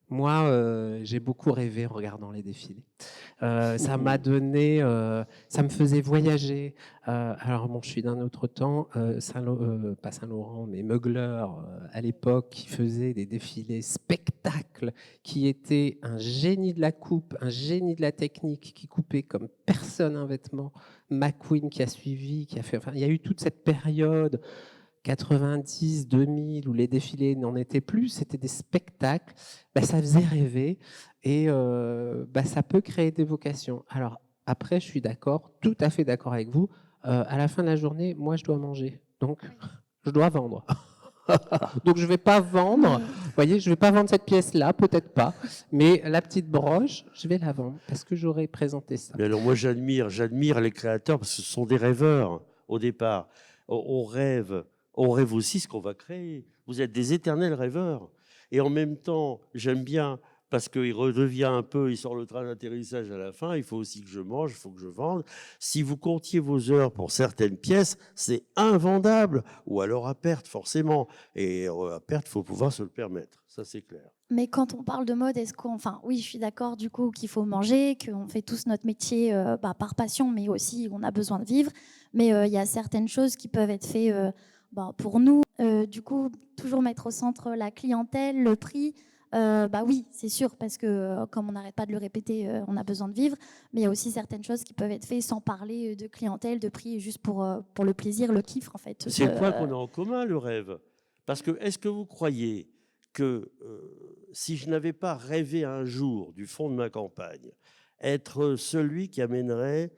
moi j'ai beaucoup rêvé en regardant les défilés. Ça m'a donné, ça me faisait voyager. Alors bon, je suis d'un autre temps, pas Saint-Laurent, mais Mugler à l'époque, qui faisait des défilés spectacles, qui était un génie de la coupe, un génie de la technique, qui coupait comme personne un vêtement. McQueen qui a suivi, il y a eu toute cette période 90, 2000, où les défilés n'en étaient plus, c'était des spectacles, ça faisait rêver et ça peut créer des vocations. Alors après, je suis d'accord, tout à fait d'accord avec vous, à la fin de la journée, moi je dois manger, donc je dois vendre. Donc je vais pas vendre, vous voyez, je vais pas vendre cette pièce-là, peut-être pas, mais la petite broche, je vais la vendre parce que j'aurais présenté ça. Mais alors moi j'admire les créateurs parce que ce sont des rêveurs au départ. On rêve aussi ce qu'on va créer. Vous êtes des éternels rêveurs. Et en même temps, j'aime bien parce qu'il redevient un peu, il sort le train d'atterrissage à la fin, il faut aussi que je mange, il faut que je vende. Si vous comptiez vos heures pour certaines pièces, c'est invendable, ou alors à perte forcément. Et à perte, il faut pouvoir se le permettre, ça c'est clair. Mais quand on parle de mode, oui, je suis d'accord du coup qu'il faut manger, qu'on fait tous notre métier par passion, mais aussi on a besoin de vivre. Mais il y a certaines choses qui peuvent être faites pour nous. Du coup, toujours mettre au centre la clientèle, le prix. Oui, c'est sûr, parce que comme on n'arrête pas de le répéter, on a besoin de vivre. Mais il y a aussi certaines choses qui peuvent être faites sans parler de clientèle, de prix, juste pour le plaisir, le kiff en fait. C'est le point qu'on a en commun, le rêve. Parce que est-ce que vous croyez que si je n'avais pas rêvé un jour du fond de ma campagne, être celui qui amènerait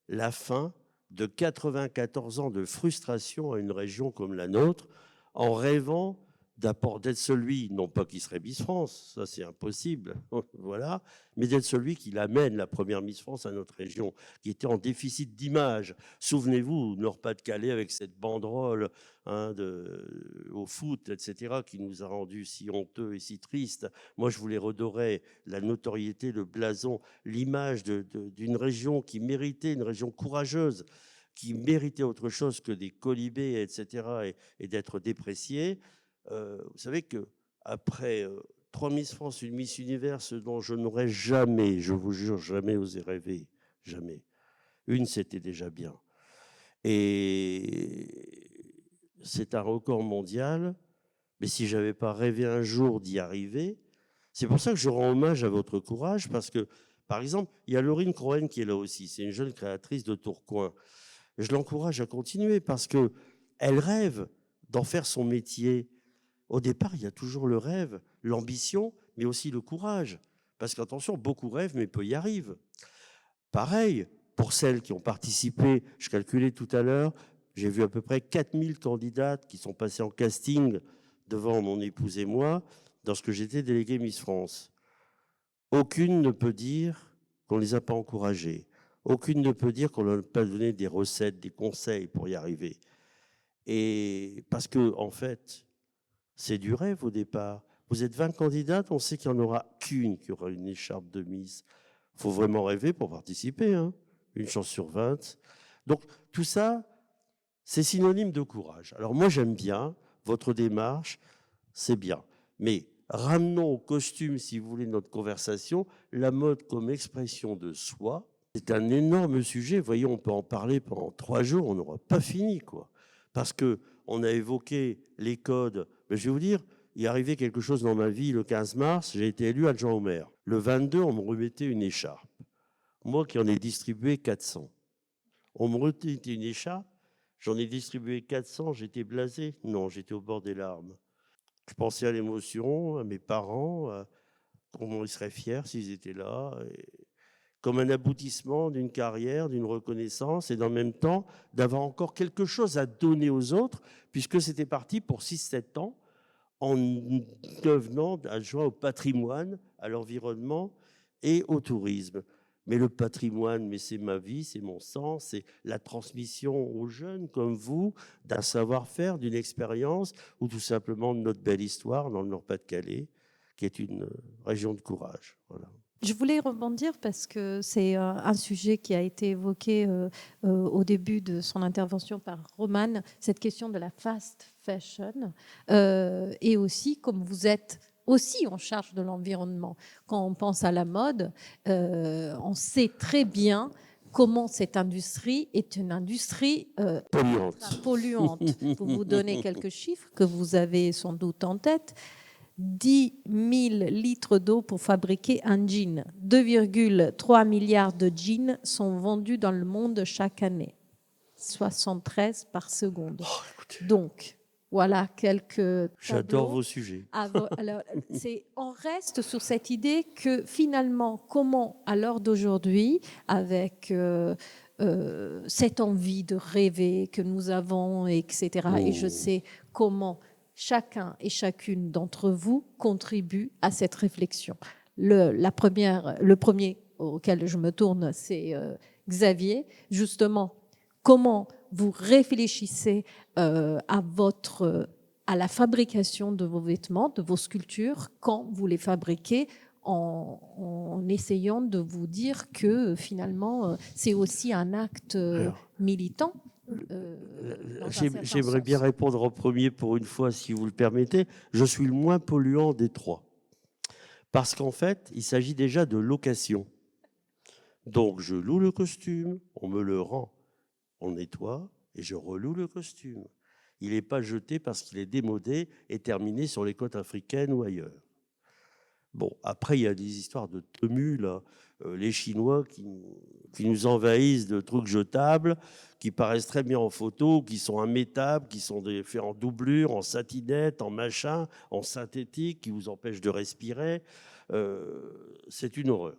la fin de 94 ans de frustration à une région comme la nôtre, en rêvant d'être celui, non pas qui serait Miss France, ça c'est impossible, voilà, mais d'être celui qui l'amène, la première Miss France à notre région, qui était en déficit d'image. Souvenez-vous, Nord-Pas-de-Calais avec cette banderole au foot, etc., qui nous a rendus si honteux et si tristes. Moi, je voulais redorer la notoriété, le blason, l'image d'une région qui méritait, une région courageuse, qui méritait autre chose que des colibés, etc., et d'être dépréciée. Vous savez qu'après 3 Miss France, une Miss Univers, ce dont je n'aurais jamais, je vous jure, jamais osé rêver, jamais. Une, c'était déjà bien. Et c'est un record mondial, mais si je n'avais pas rêvé un jour d'y arriver, c'est pour ça que je rends hommage à votre courage, parce que, par exemple, il y a Laurine Crohen qui est là aussi, c'est une jeune créatrice de Tourcoing. Je l'encourage à continuer parce qu'elle rêve d'en faire son métier. Au départ, il y a toujours le rêve, l'ambition, mais aussi le courage. Parce qu'attention, beaucoup rêvent, mais peu y arrivent. Pareil, pour celles qui ont participé, je calculais tout à l'heure, j'ai vu à peu près 4000 candidates qui sont passées en casting devant mon épouse et moi, lorsque j'étais délégué Miss France. Aucune ne peut dire qu'on ne les a pas encouragées. Aucune ne peut dire qu'on ne leur a pas donné des recettes, des conseils pour y arriver. Et parce que, en fait, c'est du rêve au départ. Vous êtes 20 candidates, on sait qu'il n'y en aura qu'une qui aura une écharpe de Miss. Il faut vraiment rêver pour participer, hein. Une chance sur 20. Donc, tout ça, c'est synonyme de courage. Alors moi, j'aime bien votre démarche, c'est bien. Mais ramenons au costume, si vous voulez, notre conversation, la mode comme expression de soi. C'est un énorme sujet. Vous voyez, on peut en parler pendant 3 jours, on n'aura pas fini, quoi. Parce qu'on a évoqué les codes. Mais je vais vous dire, il est arrivé quelque chose dans ma vie le 15 mars, j'ai été élu adjoint au maire. Le 22, on me remettait une écharpe. Moi qui en ai distribué 400. On me remettait une écharpe, j'en ai distribué 400, j'étais blasé. Non, j'étais au bord des larmes. Je pensais à l'émotion, à mes parents, à comment ils seraient fiers s'ils étaient là. Comme un aboutissement d'une carrière, d'une reconnaissance, et dans le même temps, d'avoir encore quelque chose à donner aux autres, puisque c'était parti pour 6-7 ans, en devenant adjoint au patrimoine, à l'environnement et au tourisme. Mais le patrimoine, mais c'est ma vie, c'est mon sang, c'est la transmission aux jeunes comme vous d'un savoir-faire, d'une expérience, ou tout simplement de notre belle histoire dans le Nord-Pas-de-Calais, qui est une région de courage. Voilà. Je voulais rebondir parce que c'est un sujet qui a été évoqué au début de son intervention par Romane, cette question de la fast fashion, et aussi comme vous êtes aussi en charge de l'environnement. Quand on pense à la mode, on sait très bien comment cette industrie est une industrie polluante. Pour vous donner quelques chiffres que vous avez sans doute en tête, 10 000 litres d'eau pour fabriquer un jean. 2,3 milliards de jeans sont vendus dans le monde chaque année. 73 par seconde. Donc, voilà quelques... J'adore vos sujets. Alors, on reste sur cette idée que finalement, comment à l'heure d'aujourd'hui, avec cette envie de rêver que nous avons, etc., et je sais comment chacun et chacune d'entre vous contribue à cette réflexion. Le premier auquel je me tourne, c'est Xavier. Justement, comment vous réfléchissez à la fabrication de vos vêtements, de vos sculptures, quand vous les fabriquez, en essayant de vous dire que finalement, c'est aussi un acte militant. J'aimerais bien répondre en premier pour une fois, si vous le permettez. Je suis le moins polluant des trois. Parce qu'en fait, il s'agit déjà de location. Donc, je loue le costume, on me le rend, on nettoie et je reloue le costume. Il n'est pas jeté parce qu'il est démodé et terminé sur les côtes africaines ou ailleurs. Bon, après, il y a des histoires de tenues, là. les Chinois qui nous envahissent de trucs jetables, qui paraissent très bien en photo, qui sont immétables, qui sont faits en doublure, en satinette, en machin, en synthétique, qui vous empêchent de respirer. C'est une horreur.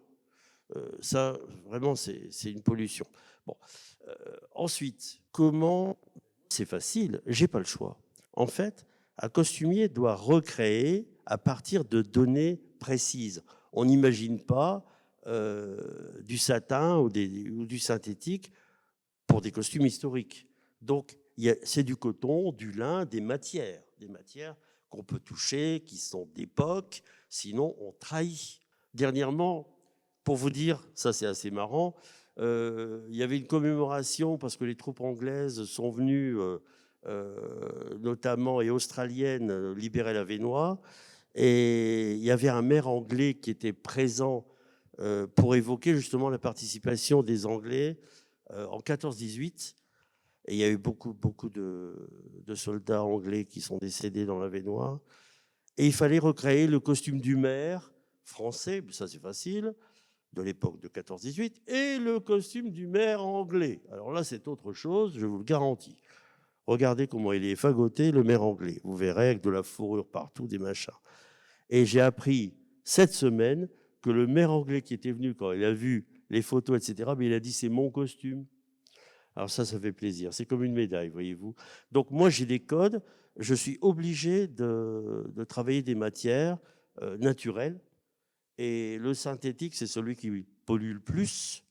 Ça, vraiment, c'est une pollution. Bon. Ensuite, comment... C'est facile, j'ai pas le choix. En fait, un costumier doit recréer à partir de données précises. On n'imagine pas du satin ou du synthétique pour des costumes historiques. Donc, c'est du coton, du lin, des matières qu'on peut toucher, qui sont d'époque, sinon on trahit. Dernièrement, pour vous dire, ça c'est assez marrant, il y avait une commémoration parce que les troupes anglaises sont venues, notamment et australiennes, libérer l'Avesnois. Et il y avait un maire anglais qui était présent pour évoquer justement la participation des Anglais en 14-18. Et il y a eu beaucoup de soldats anglais qui sont décédés dans l'Avesnois. Et il fallait recréer le costume du maire français, ça c'est facile, de l'époque de 14-18, et le costume du maire anglais. Alors là, c'est autre chose, je vous le garantis. Regardez comment il est fagoté, le maire anglais. Vous verrez, avec de la fourrure partout, des machins. Et j'ai appris cette semaine que le maire anglais qui était venu, quand il a vu les photos, etc., mais il a dit « c'est mon costume ». Alors ça fait plaisir. C'est comme une médaille, voyez-vous. Donc moi, j'ai des codes. Je suis obligé de travailler des matières naturelles. Et le synthétique, c'est celui qui pollue le plus,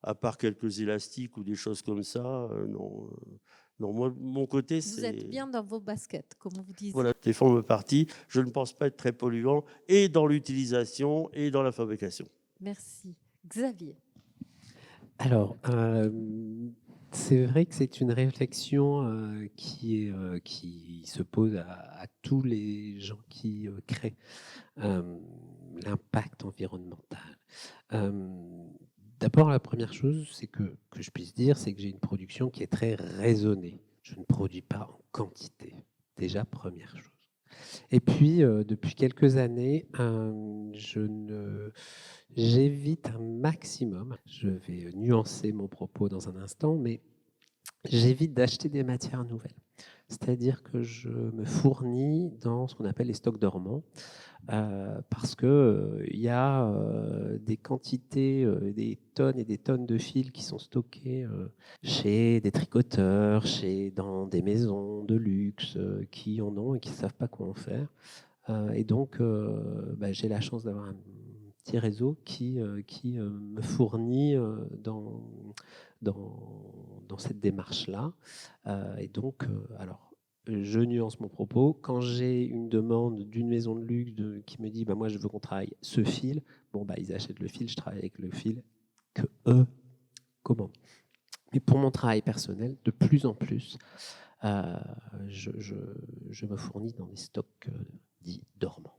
à part quelques élastiques ou des choses comme ça. Non, moi, mon côté, c'est... Vous êtes bien dans vos baskets, comme vous disiez. Voilà, des formes parties. Je ne pense pas être très polluant, et dans l'utilisation, et dans la fabrication. Merci. Xavier. Alors, c'est vrai que c'est une réflexion qui se pose à tous les gens qui créent l'impact environnemental. D'abord, la première chose, c'est que je puisse dire, c'est que j'ai une production qui est très raisonnée. Je ne produis pas en quantité. Déjà, première chose. Et puis, depuis quelques années, j'évite un maximum, je vais nuancer mon propos dans un instant, mais j'évite d'acheter des matières nouvelles. C'est-à-dire que je me fournis dans ce qu'on appelle les stocks dormants, parce qu'il y a des quantités, des tonnes et des tonnes de fils qui sont stockés chez des tricoteurs, dans des maisons de luxe qui en ont et qui ne savent pas quoi en faire. Et donc, j'ai la chance d'avoir un petit réseau qui me fournit dans cette démarche-là. Et donc, alors, je nuance mon propos. Quand j'ai une demande d'une maison de luxe qui me dit moi, je veux qu'on travaille ce fil, ils achètent le fil, je travaille avec le fil que eux commandent. Mais pour mon travail personnel, de plus en plus, je me fournis dans des stocks dits dormants.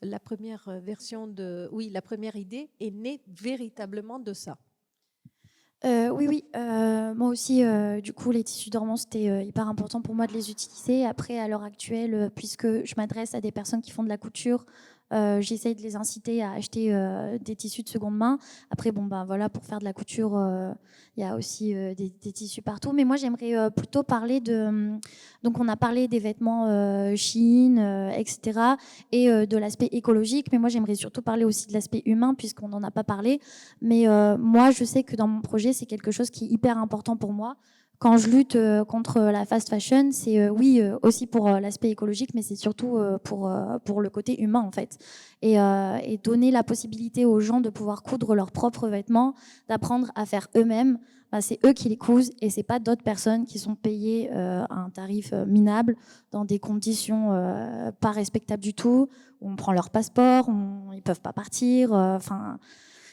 La première la première idée est née véritablement de ça. Oui. Moi aussi, du coup, les tissus dormants, c'était hyper important pour moi de les utiliser. Après, à l'heure actuelle, puisque je m'adresse à des personnes qui font de la couture, j'essaye de les inciter à acheter des tissus de seconde main. Après, voilà, pour faire de la couture, il y a aussi des tissus partout. Mais moi, j'aimerais plutôt parler de... Donc, on a parlé des vêtements Chine, etc. et de l'aspect écologique. Mais moi, j'aimerais surtout parler aussi de l'aspect humain, puisqu'on n'en a pas parlé. Mais moi, je sais que dans mon projet, c'est quelque chose qui est hyper important pour moi. Quand je lutte contre la fast fashion, c'est aussi pour l'aspect écologique, mais c'est surtout pour le côté humain en fait. Et donner la possibilité aux gens de pouvoir coudre leurs propres vêtements, d'apprendre à faire eux-mêmes. C'est eux qui les cousent et c'est pas d'autres personnes qui sont payées à un tarif minable dans des conditions pas respectables du tout, où on prend leur passeport, ils peuvent pas partir.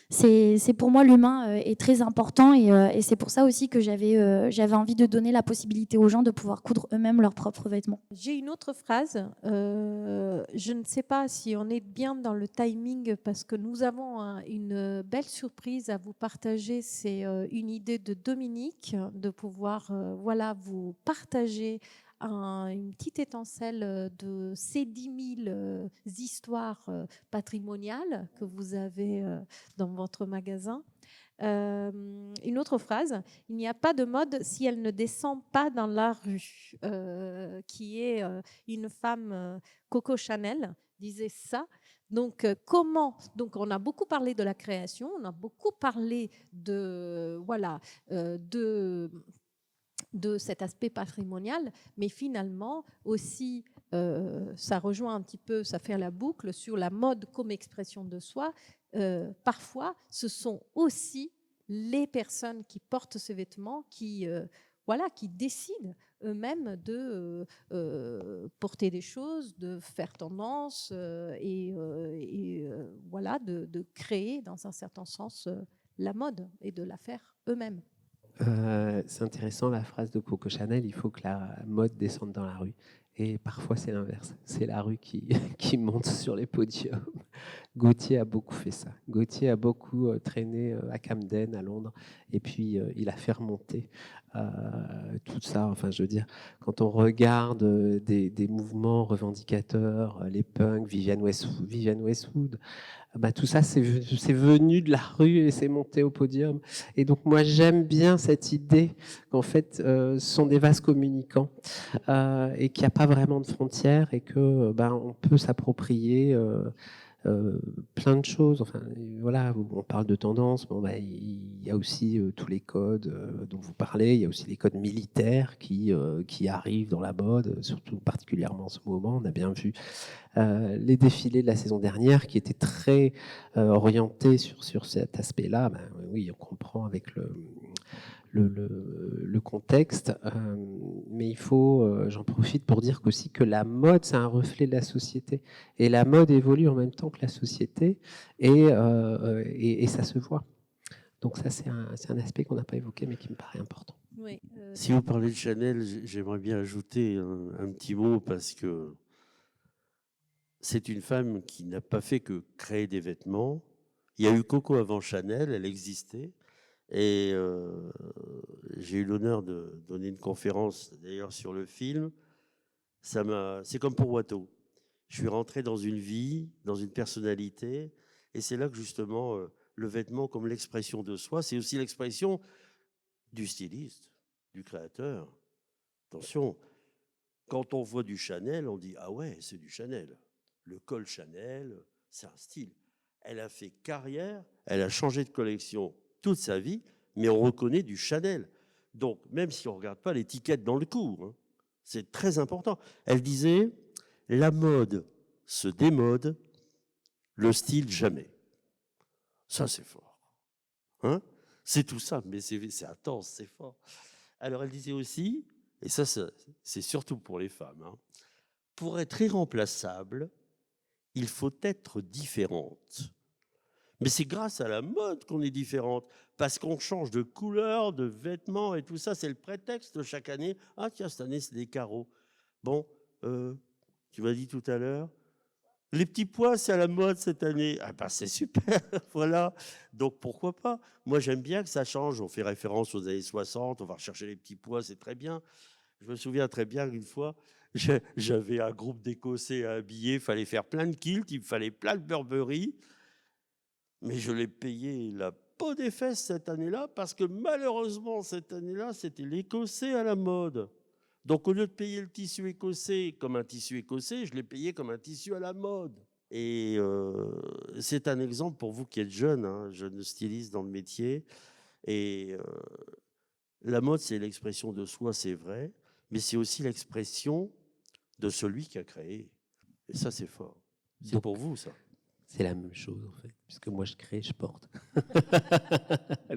C'est pour moi, l'humain est très important et c'est pour ça aussi que j'avais envie de donner la possibilité aux gens de pouvoir coudre eux-mêmes leurs propres vêtements. J'ai une autre phrase. Je ne sais pas si on est bien dans le timing parce que nous avons une belle surprise à vous partager. C'est une idée de Dominique de pouvoir vous partager une petite étincelle de ces 10 000 histoires patrimoniales que vous avez dans votre magasin. Une autre phrase, il n'y a pas de mode si elle ne descend pas dans la rue, qui est une femme, Coco Chanel, disait ça. Donc, donc on a beaucoup parlé de la création, on a beaucoup parlé de, voilà, de cet aspect patrimonial, mais finalement aussi, ça rejoint un petit peu, ça fait la boucle sur la mode comme expression de soi. Parfois, ce sont aussi les personnes qui portent ces vêtements qui décident eux-mêmes de porter des choses, de faire tendance voilà, de créer dans un certain sens la mode et de la faire eux-mêmes. C'est intéressant la phrase de Coco Chanel, il faut que la mode descende dans la rue. Et parfois c'est l'inverse, c'est la rue qui, qui monte sur les podiums. Gauthier a beaucoup fait ça. Gauthier a beaucoup traîné à Camden, à Londres, et puis il a fait remonter tout ça. Enfin, je veux dire, quand on regarde des mouvements revendicateurs, les punks, Vivienne Westwood, bah, tout ça, c'est venu de la rue et c'est monté au podium. Et donc, moi, j'aime bien cette idée qu'en fait, ce sont des vases communicants et qu'il n'y a pas vraiment de frontières et que on peut s'approprier plein de choses. Enfin, voilà, on parle de tendance. Bon, il y a aussi tous les codes dont vous parlez. Il y a aussi les codes militaires qui arrivent dans la mode, surtout particulièrement en ce moment. On a bien vu les défilés de la saison dernière qui étaient très orientés sur cet aspect-là. Oui, on comprend avec le contexte, mais il faut, j'en profite pour dire aussi que la mode, c'est un reflet de la société, et la mode évolue en même temps que la société, et ça se voit. Donc ça, c'est un aspect qu'on n'a pas évoqué, mais qui me paraît important. Oui, Si vous parlez de Chanel, j'aimerais bien ajouter un petit mot, parce que c'est une femme qui n'a pas fait que créer des vêtements. Il y a eu Coco avant Chanel, elle existait. Et j'ai eu l'honneur de donner une conférence d'ailleurs sur le film. C'est comme pour Watteau. Je suis rentré dans une vie, dans une personnalité, et c'est là que justement le vêtement comme l'expression de soi, c'est aussi l'expression du styliste, du créateur. Attention, quand on voit du Chanel, on dit ah ouais, c'est du Chanel. Le col Chanel, c'est un style. Elle a fait carrière, elle a changé de collection toute sa vie, mais on reconnaît du Chanel. Donc, même si on ne regarde pas l'étiquette dans le cou, hein, c'est très important. Elle disait, la mode se démode, le style jamais. Ça, c'est fort. Hein, c'est tout ça, mais c'est intense, c'est fort. Alors, elle disait aussi, et ça, c'est surtout pour les femmes, hein, pour être irremplaçable, il faut être différente. Mais c'est grâce à la mode qu'on est différente, parce qu'on change de couleur, de vêtements et tout ça. C'est le prétexte chaque année. Ah tiens, cette année, c'est des carreaux. Bon, tu m'as dit tout à l'heure, les petits pois, c'est à la mode cette année. Ah ben c'est super, voilà. Donc pourquoi pas? Moi, j'aime bien que ça change. On fait référence aux années 60, on va rechercher les petits pois, c'est très bien. Je me souviens très bien qu'une fois, j'avais un groupe d'Écossais à habiller, il fallait faire plein de kilts, il me fallait plein de Burberry. Mais je l'ai payé la peau des fesses cette année-là, parce que malheureusement, cette année-là, c'était l'écossais à la mode. Donc, au lieu de payer le tissu écossais comme un tissu écossais, je l'ai payé comme un tissu à la mode. Et c'est un exemple pour vous qui êtes jeune, hein, jeune styliste dans le métier. Et la mode, c'est l'expression de soi, c'est vrai, mais c'est aussi l'expression de celui qui a créé. Et ça, c'est fort. C'est pour vous, ça. C'est la même chose, en fait, puisque moi, je crée, je porte.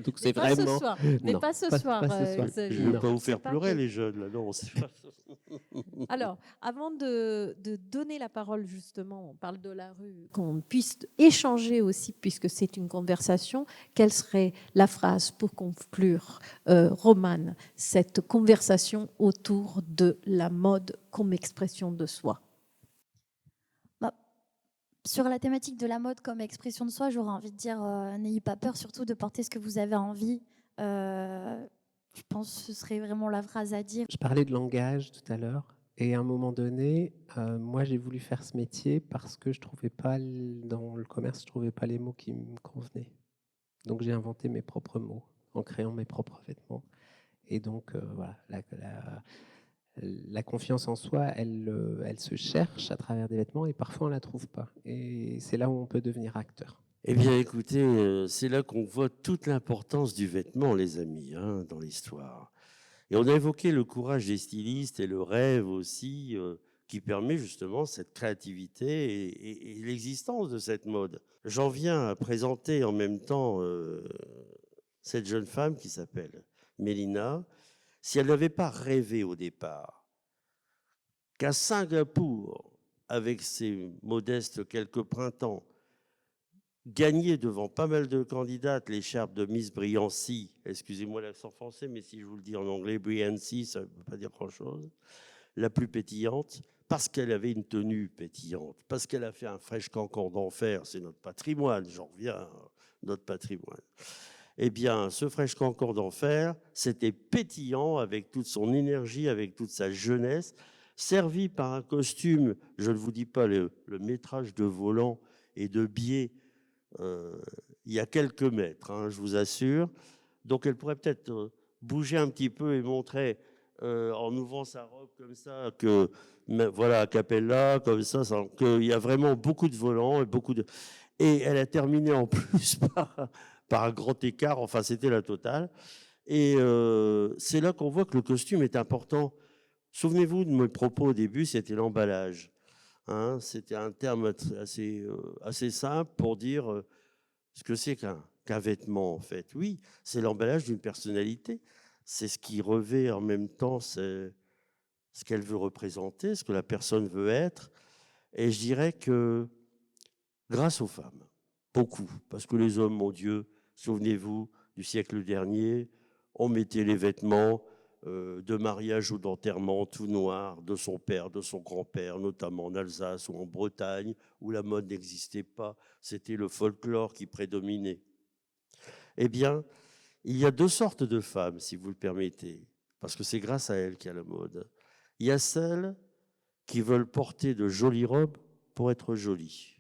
Donc, c'est mais pas vraiment... ce soir. Mais non, pas ce soir. Je ne veux pas vous faire pas pleurer, que... les jeunes, là, non. Alors, avant de donner la parole, justement, on parle de la rue, qu'on puisse échanger aussi, puisque c'est une conversation, quelle serait la phrase pour conclure, Romane, cette conversation autour de la mode comme expression de soi? Sur la thématique de la mode comme expression de soi, j'aurais envie de dire, n'ayez pas peur surtout de porter ce que vous avez envie. Je pense que ce serait vraiment la phrase à dire. Je parlais de langage tout à l'heure. Et à un moment donné, moi, j'ai voulu faire ce métier parce que je trouvais pas, dans le commerce, je trouvais pas les mots qui me convenaient. Donc, j'ai inventé mes propres mots en créant mes propres vêtements. Et donc, voilà, la confiance en soi, elle se cherche à travers des vêtements et parfois on la trouve pas. Et c'est là où on peut devenir acteur. Eh bien, écoutez, c'est là qu'on voit toute l'importance du vêtement, les amis, hein, dans l'histoire. Et on a évoqué le courage des stylistes et le rêve aussi, qui permet justement cette créativité et l'existence de cette mode. J'en viens à présenter en même temps cette jeune femme qui s'appelle Mélina. Si elle n'avait pas rêvé au départ qu'à Singapour, avec ses modestes quelques printemps, gagner devant pas mal de candidates l'écharpe de Miss Brillancy, excusez-moi l'accent français, mais si je vous le dis en anglais, Brillancy, ça ne veut pas dire grand-chose, la plus pétillante, parce qu'elle avait une tenue pétillante, parce qu'elle a fait un Fresh Cancan d'enfer, c'est notre patrimoine, j'en reviens à notre patrimoine. Eh bien, ce Fresh Cancan d'enfer, c'était pétillant avec toute son énergie, avec toute sa jeunesse, servi par un costume, je ne vous dis pas le métrage de volant et de biais, il y a quelques mètres, hein, je vous assure. Donc elle pourrait peut-être bouger un petit peu et montrer en ouvrant sa robe comme ça que voilà, a cappella comme ça qu'il y a vraiment beaucoup de volants et elle a terminé en plus par un grand écart. Enfin, c'était la totale. Et c'est là qu'on voit que le costume est important. Souvenez-vous de mes propos au début, c'était l'emballage. Hein, c'était un terme assez simple pour dire ce que c'est qu'un vêtement, en fait. Oui, c'est l'emballage d'une personnalité. C'est ce qui revêt en même temps ce qu'elle veut représenter, ce que la personne veut être. Et je dirais que grâce aux femmes, beaucoup, parce que les hommes, mon Dieu, souvenez-vous du siècle dernier, on mettait les vêtements de mariage ou d'enterrement tout noirs de son père, de son grand-père, notamment en Alsace ou en Bretagne, où la mode n'existait pas. C'était le folklore qui prédominait. Eh bien, il y a deux sortes de femmes, si vous le permettez, parce que c'est grâce à elles qu'il y a la mode. Il y a celles qui veulent porter de jolies robes pour être jolies.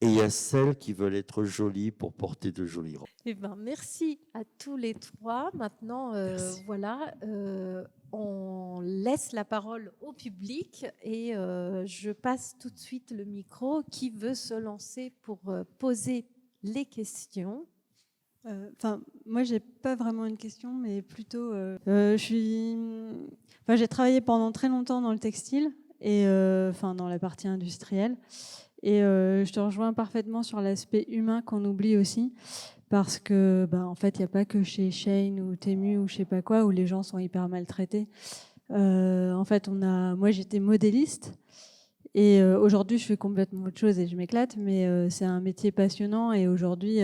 Et il y a celles qui veulent être jolies pour porter de jolies robes. Eh ben, merci à tous les trois. Maintenant, voilà, on laisse la parole au public et je passe tout de suite le micro. Qui veut se lancer pour poser les questions? Moi, j'ai pas vraiment une question, mais plutôt, j'ai travaillé pendant très longtemps dans le textile et dans la partie industrielle. Et je te rejoins parfaitement sur l'aspect humain qu'on oublie aussi, parce que, en fait, il n'y a pas que chez Shein ou Temu ou je sais pas quoi où les gens sont hyper maltraités. En fait, moi, j'étais modéliste. Et aujourd'hui, je fais complètement autre chose et je m'éclate, mais c'est un métier passionnant. Et aujourd'hui,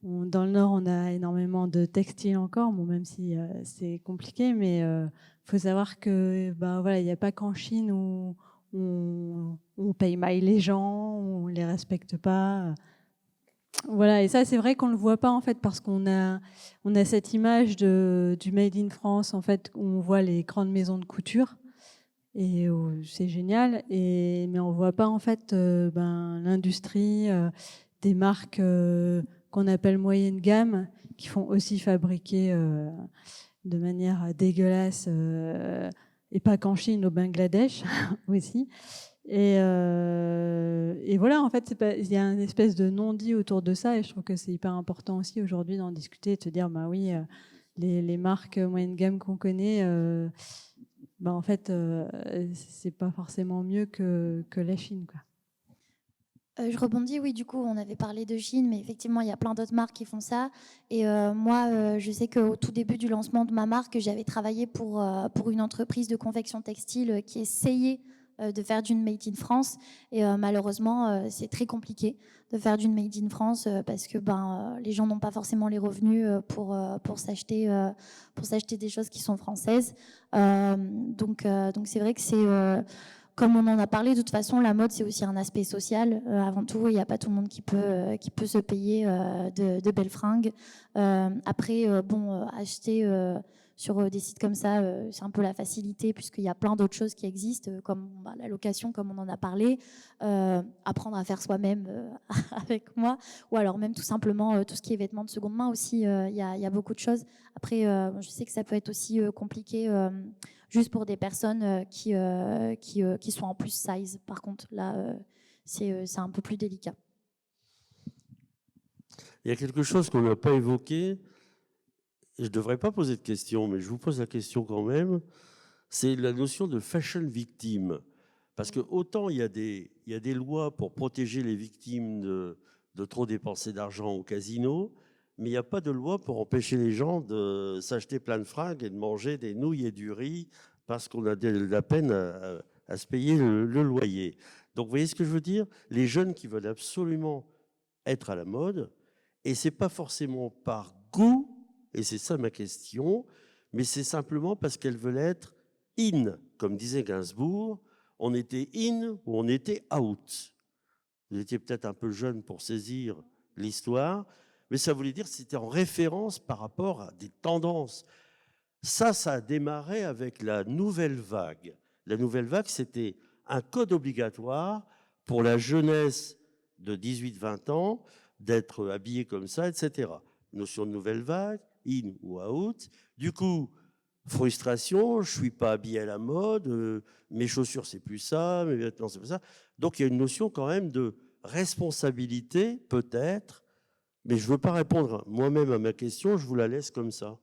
dans le Nord, on a énormément de textiles encore, bon, même si c'est compliqué, mais faut savoir que, voilà, il n'y a pas qu'en Chine où on paye mal les gens, on les respecte pas. Voilà, et ça, c'est vrai qu'on le voit pas en fait, parce qu'on a cette image du Made in France en fait, où on voit les grandes maisons de couture. Et c'est génial, mais on voit pas en fait l'industrie, des marques qu'on appelle moyenne gamme, qui font aussi fabriquer de manière dégueulasse, et pas qu'en Chine, au Bangladesh aussi. Et voilà, en fait, il y a une espèce de non-dit autour de ça, et je trouve que c'est hyper important aussi aujourd'hui d'en discuter, et de se dire, oui, les marques moyenne gamme qu'on connaît, en fait, c'est pas forcément mieux que la Chine, quoi. Je rebondis, oui, du coup, on avait parlé de Chine, mais effectivement, il y a plein d'autres marques qui font ça. Et moi, je sais qu'au tout début du lancement de ma marque, j'avais travaillé pour une entreprise de confection textile qui essayait de faire d'une Made in France. Et malheureusement, c'est très compliqué de faire d'une Made in France parce que les gens n'ont pas forcément les revenus pour s'acheter des choses qui sont françaises. Donc c'est vrai que c'est comme on en a parlé, de toute façon, la mode, c'est aussi un aspect social. Avant tout, il n'y a pas tout le monde qui peut se payer de belles fringues. Après, acheter sur des sites comme ça, c'est un peu la facilité, puisqu'il y a plein d'autres choses qui existent, comme la location, comme on en a parlé. Apprendre à faire soi-même avec moi, ou alors même tout simplement tout ce qui est vêtements de seconde main aussi, il y a beaucoup de choses. Après, je sais que ça peut être aussi compliqué juste pour des personnes qui sont en plus size. Par contre, là, c'est un peu plus délicat. Il y a quelque chose qu'on n'a pas évoqué. Je ne devrais pas poser de question, mais je vous pose la question quand même. C'est la notion de fashion victime. Parce que autant il y a des lois pour protéger les victimes de trop dépenser d'argent au casino, mais il n'y a pas de loi pour empêcher les gens de s'acheter plein de fringues et de manger des nouilles et du riz parce qu'on a de la peine à se payer le loyer. Donc vous voyez ce que je veux dire? Les jeunes qui veulent absolument être à la mode, et c'est pas forcément par goût, et c'est ça ma question, mais c'est simplement parce qu'elles veulent être in. Comme disait Gainsbourg, on était in ou on était out. Vous étiez peut-être un peu jeune pour saisir l'histoire, mais ça voulait dire que c'était en référence par rapport à des tendances. Ça a démarré avec la nouvelle vague. La nouvelle vague, c'était un code obligatoire pour la jeunesse de 18-20 ans d'être habillé comme ça, etc. Notion de nouvelle vague, in ou out. Du coup, frustration, je suis pas habillé à la mode, mes chaussures c'est plus ça, mes vêtements c'est plus ça. Donc il y a une notion quand même de responsabilité, peut-être, mais je veux pas répondre moi-même à ma question, je vous la laisse comme ça.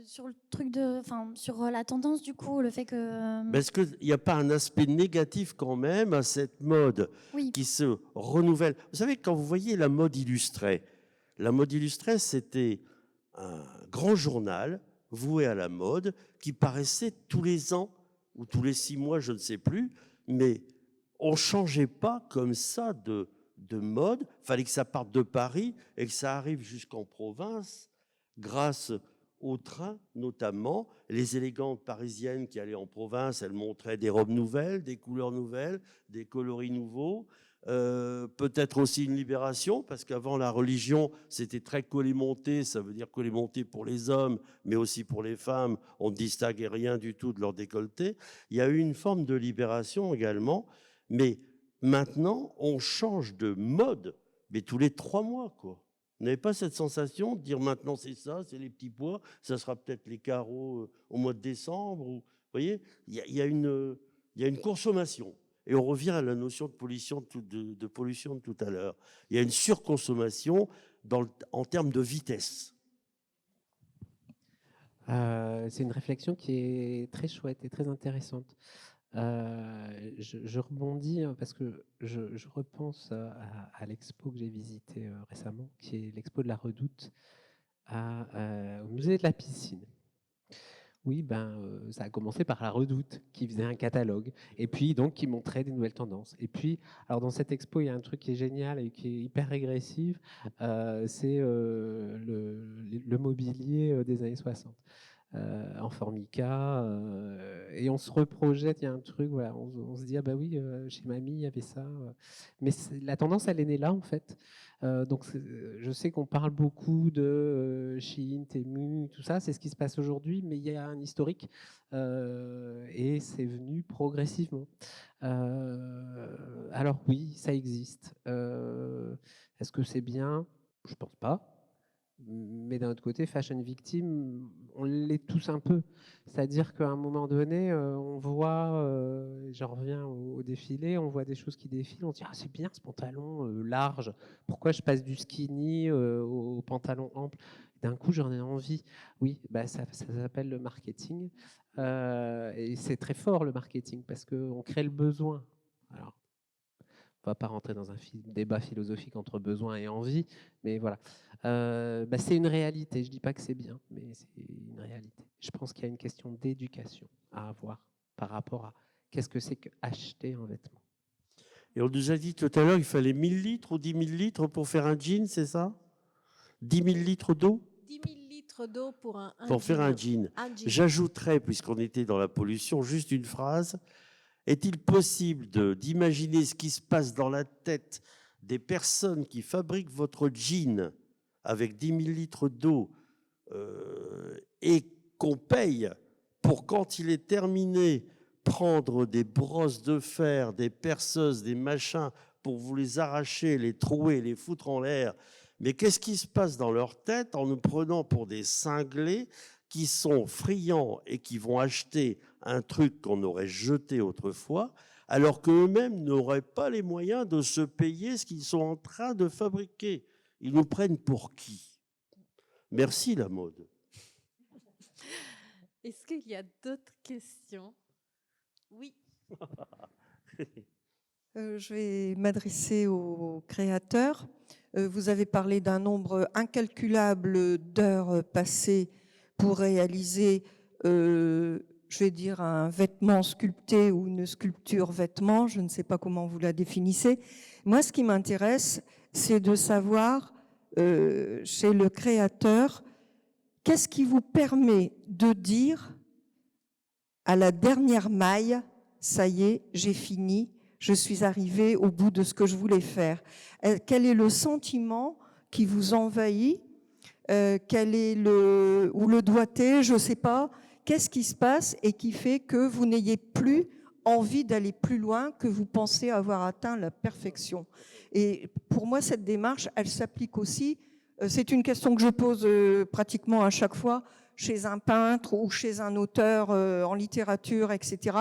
Sur le truc sur la tendance, du coup, le fait que... Est-ce qu'il n'y a pas un aspect négatif quand même à cette mode Oui. qui se renouvelle? Vous savez, quand vous voyez la mode illustrée, c'était un grand journal voué à la mode qui paraissait tous les ans ou tous les 6 mois, je ne sais plus, mais on ne changeait pas comme ça de mode. Il fallait que ça parte de Paris et que ça arrive jusqu'en province grâce au train, notamment. Les élégantes parisiennes qui allaient en province, elles montraient des robes nouvelles, des couleurs nouvelles, des coloris nouveaux. Peut-être aussi une libération, parce qu'avant la religion, c'était très collet-monté, ça veut dire collet-monté pour les hommes, mais aussi pour les femmes, on ne distinguait rien du tout de leur décolleté. Il y a eu une forme de libération également, mais maintenant, on change de mode, mais tous les 3 mois, quoi. Vous n'avez pas cette sensation de dire maintenant c'est ça, c'est les petits pois, ça sera peut-être les carreaux au mois de décembre. Vous voyez, il y a une consommation. Et on revient à la notion de pollution de tout à l'heure. Il y a une surconsommation en termes de vitesse. C'est une réflexion qui est très chouette et très intéressante. Je rebondis parce que je repense à l'expo que j'ai visitée récemment, qui est l'expo de la Redoute au musée de la piscine. Oui, ça a commencé par la Redoute qui faisait un catalogue et puis donc qui montrait des nouvelles tendances. Et puis, alors dans cette expo, il y a un truc qui est génial et qui est hyper régressif, c'est le mobilier des années 60. En formica, et on se reprojette, il y a un truc, voilà, on se dit, ah bah oui, chez mamie, il y avait ça. Mais la tendance, elle est née là, en fait. Donc, je sais qu'on parle beaucoup de Shein, Temu, tout ça, c'est ce qui se passe aujourd'hui, mais il y a un historique, et c'est venu progressivement. Alors oui, ça existe. Est-ce que c'est bien? Je pense pas. Mais d'un autre côté, fashion victime, on l'est tous un peu. C'est-à-dire qu'à un moment donné, on voit, j'en reviens au défilé, on voit des choses qui défilent, on se dit, ah, c'est bien ce pantalon large, pourquoi je passe du skinny au pantalon ample? D'un coup, j'en ai envie. Oui, ça s'appelle le marketing. Et c'est très fort le marketing parce qu'on crée le besoin. Alors, on ne va pas rentrer dans un débat philosophique entre besoin et envie, mais voilà. C'est une réalité. Je ne dis pas que c'est bien, mais c'est une réalité. Je pense qu'il y a une question d'éducation à avoir par rapport à qu'est-ce que c'est qu'acheter un vêtement. Et on nous a dit tout à l'heure qu'il fallait 1000 litres ou 10 000 litres pour faire un jean, c'est ça? 10 000 litres d'eau? 10 000 litres litres d'eau pour un faire un jean. J'ajouterais, puisqu'on était dans la pollution, juste une phrase. Est-il possible d'imaginer ce qui se passe dans la tête des personnes qui fabriquent votre jean avec 10 000 litres d'eau et qu'on paye pour, quand il est terminé, prendre des brosses de fer, des perceuses, des machins pour vous les arracher, les trouer, les foutre en l'air? Mais qu'est-ce qui se passe dans leur tête en nous prenant pour des cinglés qui sont friands et qui vont acheter un truc qu'on aurait jeté autrefois, alors qu'eux-mêmes n'auraient pas les moyens de se payer ce qu'ils sont en train de fabriquer? Ils nous prennent pour qui? Merci la mode. Est-ce qu'il y a d'autres questions? Oui. Je vais m'adresser aux créateurs. Vous avez parlé d'un nombre incalculable d'heures passées pour réaliser, je vais dire, un vêtement sculpté ou une sculpture vêtement. Je ne sais pas comment vous la définissez. Moi, ce qui m'intéresse, c'est de savoir, chez le créateur, qu'est-ce qui vous permet de dire à la dernière maille, ça y est, j'ai fini, je suis arrivé au bout de ce que je voulais faire. Quel est le sentiment qui vous envahit? Quel est le doigté? Je ne sais pas. Qu'est-ce qui se passe et qui fait que vous n'ayez plus envie d'aller plus loin, que vous pensez avoir atteint la perfection? Et pour moi, cette démarche, elle s'applique aussi. C'est une question que je pose pratiquement à chaque fois chez un peintre ou chez un auteur en littérature, etc.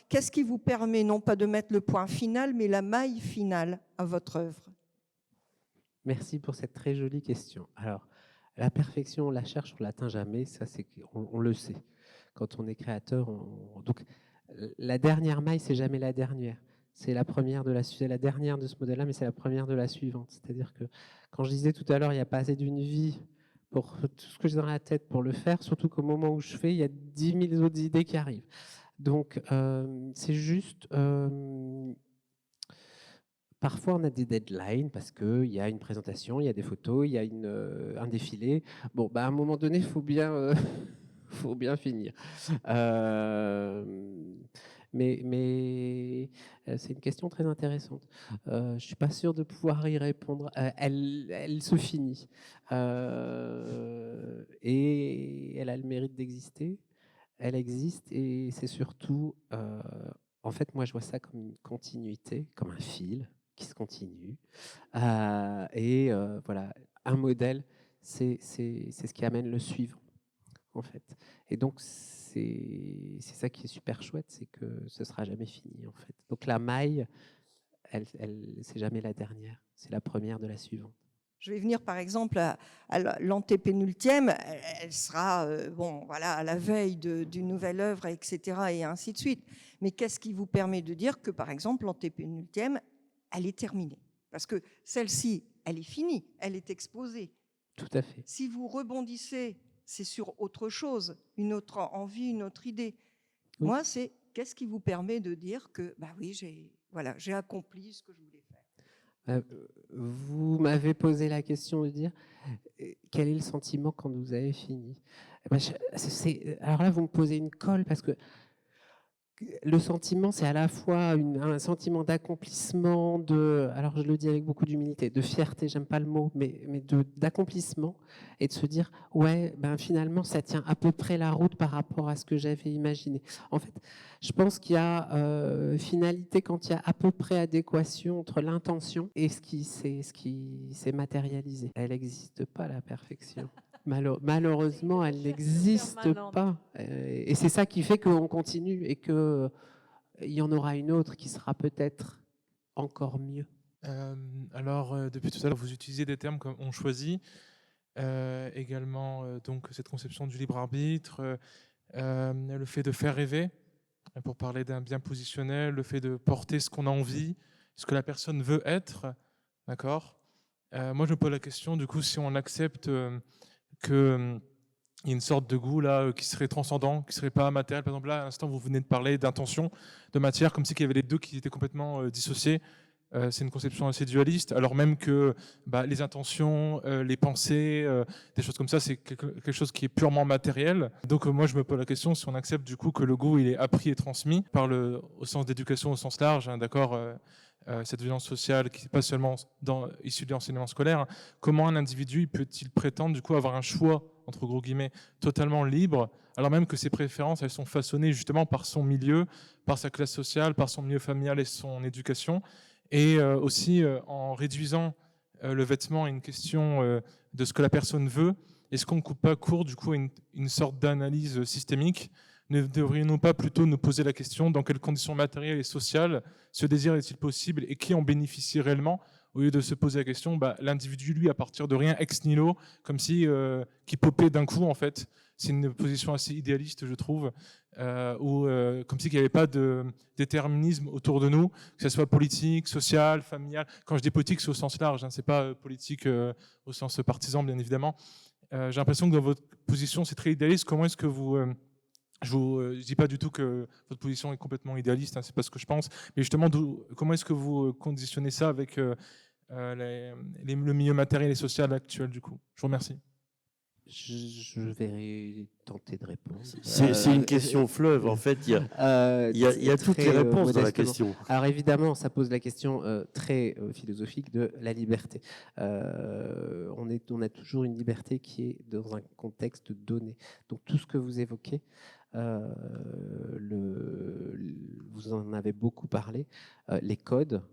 Qu'est-ce qui vous permet non pas de mettre le point final, mais la maille finale à votre œuvre? Merci pour cette très jolie question. Alors, la perfection, on la cherche, on l'atteint jamais, ça on le sait. Quand on est créateur, donc la dernière maille, c'est jamais la dernière. C'est la première c'est la dernière de ce modèle-là, mais c'est la première de la suivante. C'est-à-dire que quand je disais tout à l'heure, il n'y a pas assez d'une vie pour tout ce que j'ai dans la tête pour le faire, surtout qu'au moment où je fais, il y a 10 000 autres idées qui arrivent. Donc, c'est juste... parfois, on a des deadlines parce qu'il y a une présentation, il y a des photos, il y a un défilé. Bon, à un moment donné, il faut bien finir. Mais c'est une question très intéressante. Je ne suis pas sûr de pouvoir y répondre. Elle se finit. Et elle a le mérite d'exister. Elle existe et c'est surtout... en fait, moi, je vois ça comme une continuité, comme un fil qui se continue. Voilà, un modèle, c'est ce qui amène le suivant, en fait. Et donc, c'est ça qui est super chouette, c'est que ce ne sera jamais fini, en fait. Donc, la maille, c'est jamais la dernière, c'est la première de la suivante. Je vais venir par exemple à l'antépénultième, elle sera à la veille d'une nouvelle œuvre, etc. et ainsi de suite. Mais qu'est-ce qui vous permet de dire que par exemple l'antépénultième, elle est terminée? Parce que celle-ci, elle est finie, elle est exposée. Tout à fait. Si vous rebondissez, c'est sur autre chose, une autre envie, une autre idée. Oui. Moi, c'est qu'est-ce qui vous permet de dire que oui, j'ai accompli ce que je voulais faire? Vous m'avez posé la question de dire quel est le sentiment quand vous avez fini. Alors là, vous me posez une colle parce que le sentiment, c'est à la fois un sentiment d'accomplissement, alors je le dis avec beaucoup d'humilité, de fierté, j'aime pas le mot, mais d'accomplissement, et de se dire, finalement, ça tient à peu près la route par rapport à ce que j'avais imaginé. En fait, je pense qu'il y a finalité quand il y a à peu près adéquation entre l'intention et ce qui s'est matérialisé. Elle n'existe pas, la perfection. Malheureusement, elle n'existe pas. Et c'est ça qui fait qu'on continue et qu'il y en aura une autre qui sera peut-être encore mieux. Alors, depuis tout à l'heure, vous utilisez des termes comme « on choisit », également donc cette conception du libre arbitre, le fait de faire rêver, pour parler d'un bien positionnel, le fait de porter ce qu'on a envie, ce que la personne veut être, d'accord. Moi, je me pose la question, du coup, si on accepte... qu'il y a une sorte de goût là qui serait transcendant, qui serait pas matériel. Par exemple, là, à l'instant, vous venez de parler d'intention, de matière, comme si il y avait les deux qui étaient complètement dissociés. c'est une conception assez dualiste, alors même que les intentions, les pensées, des choses comme ça, c'est quelque chose qui est purement matériel. Donc moi, je me pose la question si on accepte du coup que le goût, il est appris et transmis au sens d'éducation au sens large, hein, d'accord, cette violence sociale qui n'est pas seulement issue de l'enseignement scolaire, hein, comment un individu peut-il prétendre du coup avoir un choix, entre gros guillemets, totalement libre, alors même que ses préférences, elles sont façonnées justement par son milieu, par sa classe sociale, par son milieu familial et son éducation. Et aussi en réduisant le vêtement à une question de ce que la personne veut, est-ce qu'on ne coupe pas court du coup à une sorte d'analyse systémique? Ne devrions-nous pas plutôt nous poser la question dans quelles conditions matérielles et sociales ce désir est-il possible et qui en bénéficie réellement, au lieu de se poser la question, l'individu, lui, à partir de rien, ex nihilo, comme si qui popait d'un coup, en fait. C'est une position assez idéaliste, je trouve, comme si il n'y avait pas de déterminisme autour de nous, que ce soit politique, social, familial. Quand je dis politique, c'est au sens large, hein, c'est pas politique au sens partisan, bien évidemment. J'ai l'impression que dans votre position, c'est très idéaliste. Comment est-ce que vous... je ne dis pas du tout que votre position est complètement idéaliste, hein, c'est pas ce que je pense, mais justement, comment est-ce que vous conditionnez ça avec le milieu matériel et social actuel, du coup? Je vous remercie. Je vais tenter de répondre. C'est une question fleuve, en fait. Il y a toutes les réponses dans la question. Alors évidemment, ça pose la question très philosophique de la liberté. On a toujours une liberté qui est dans un contexte donné. Donc tout ce que vous évoquez, vous en avez beaucoup parlé, les codes,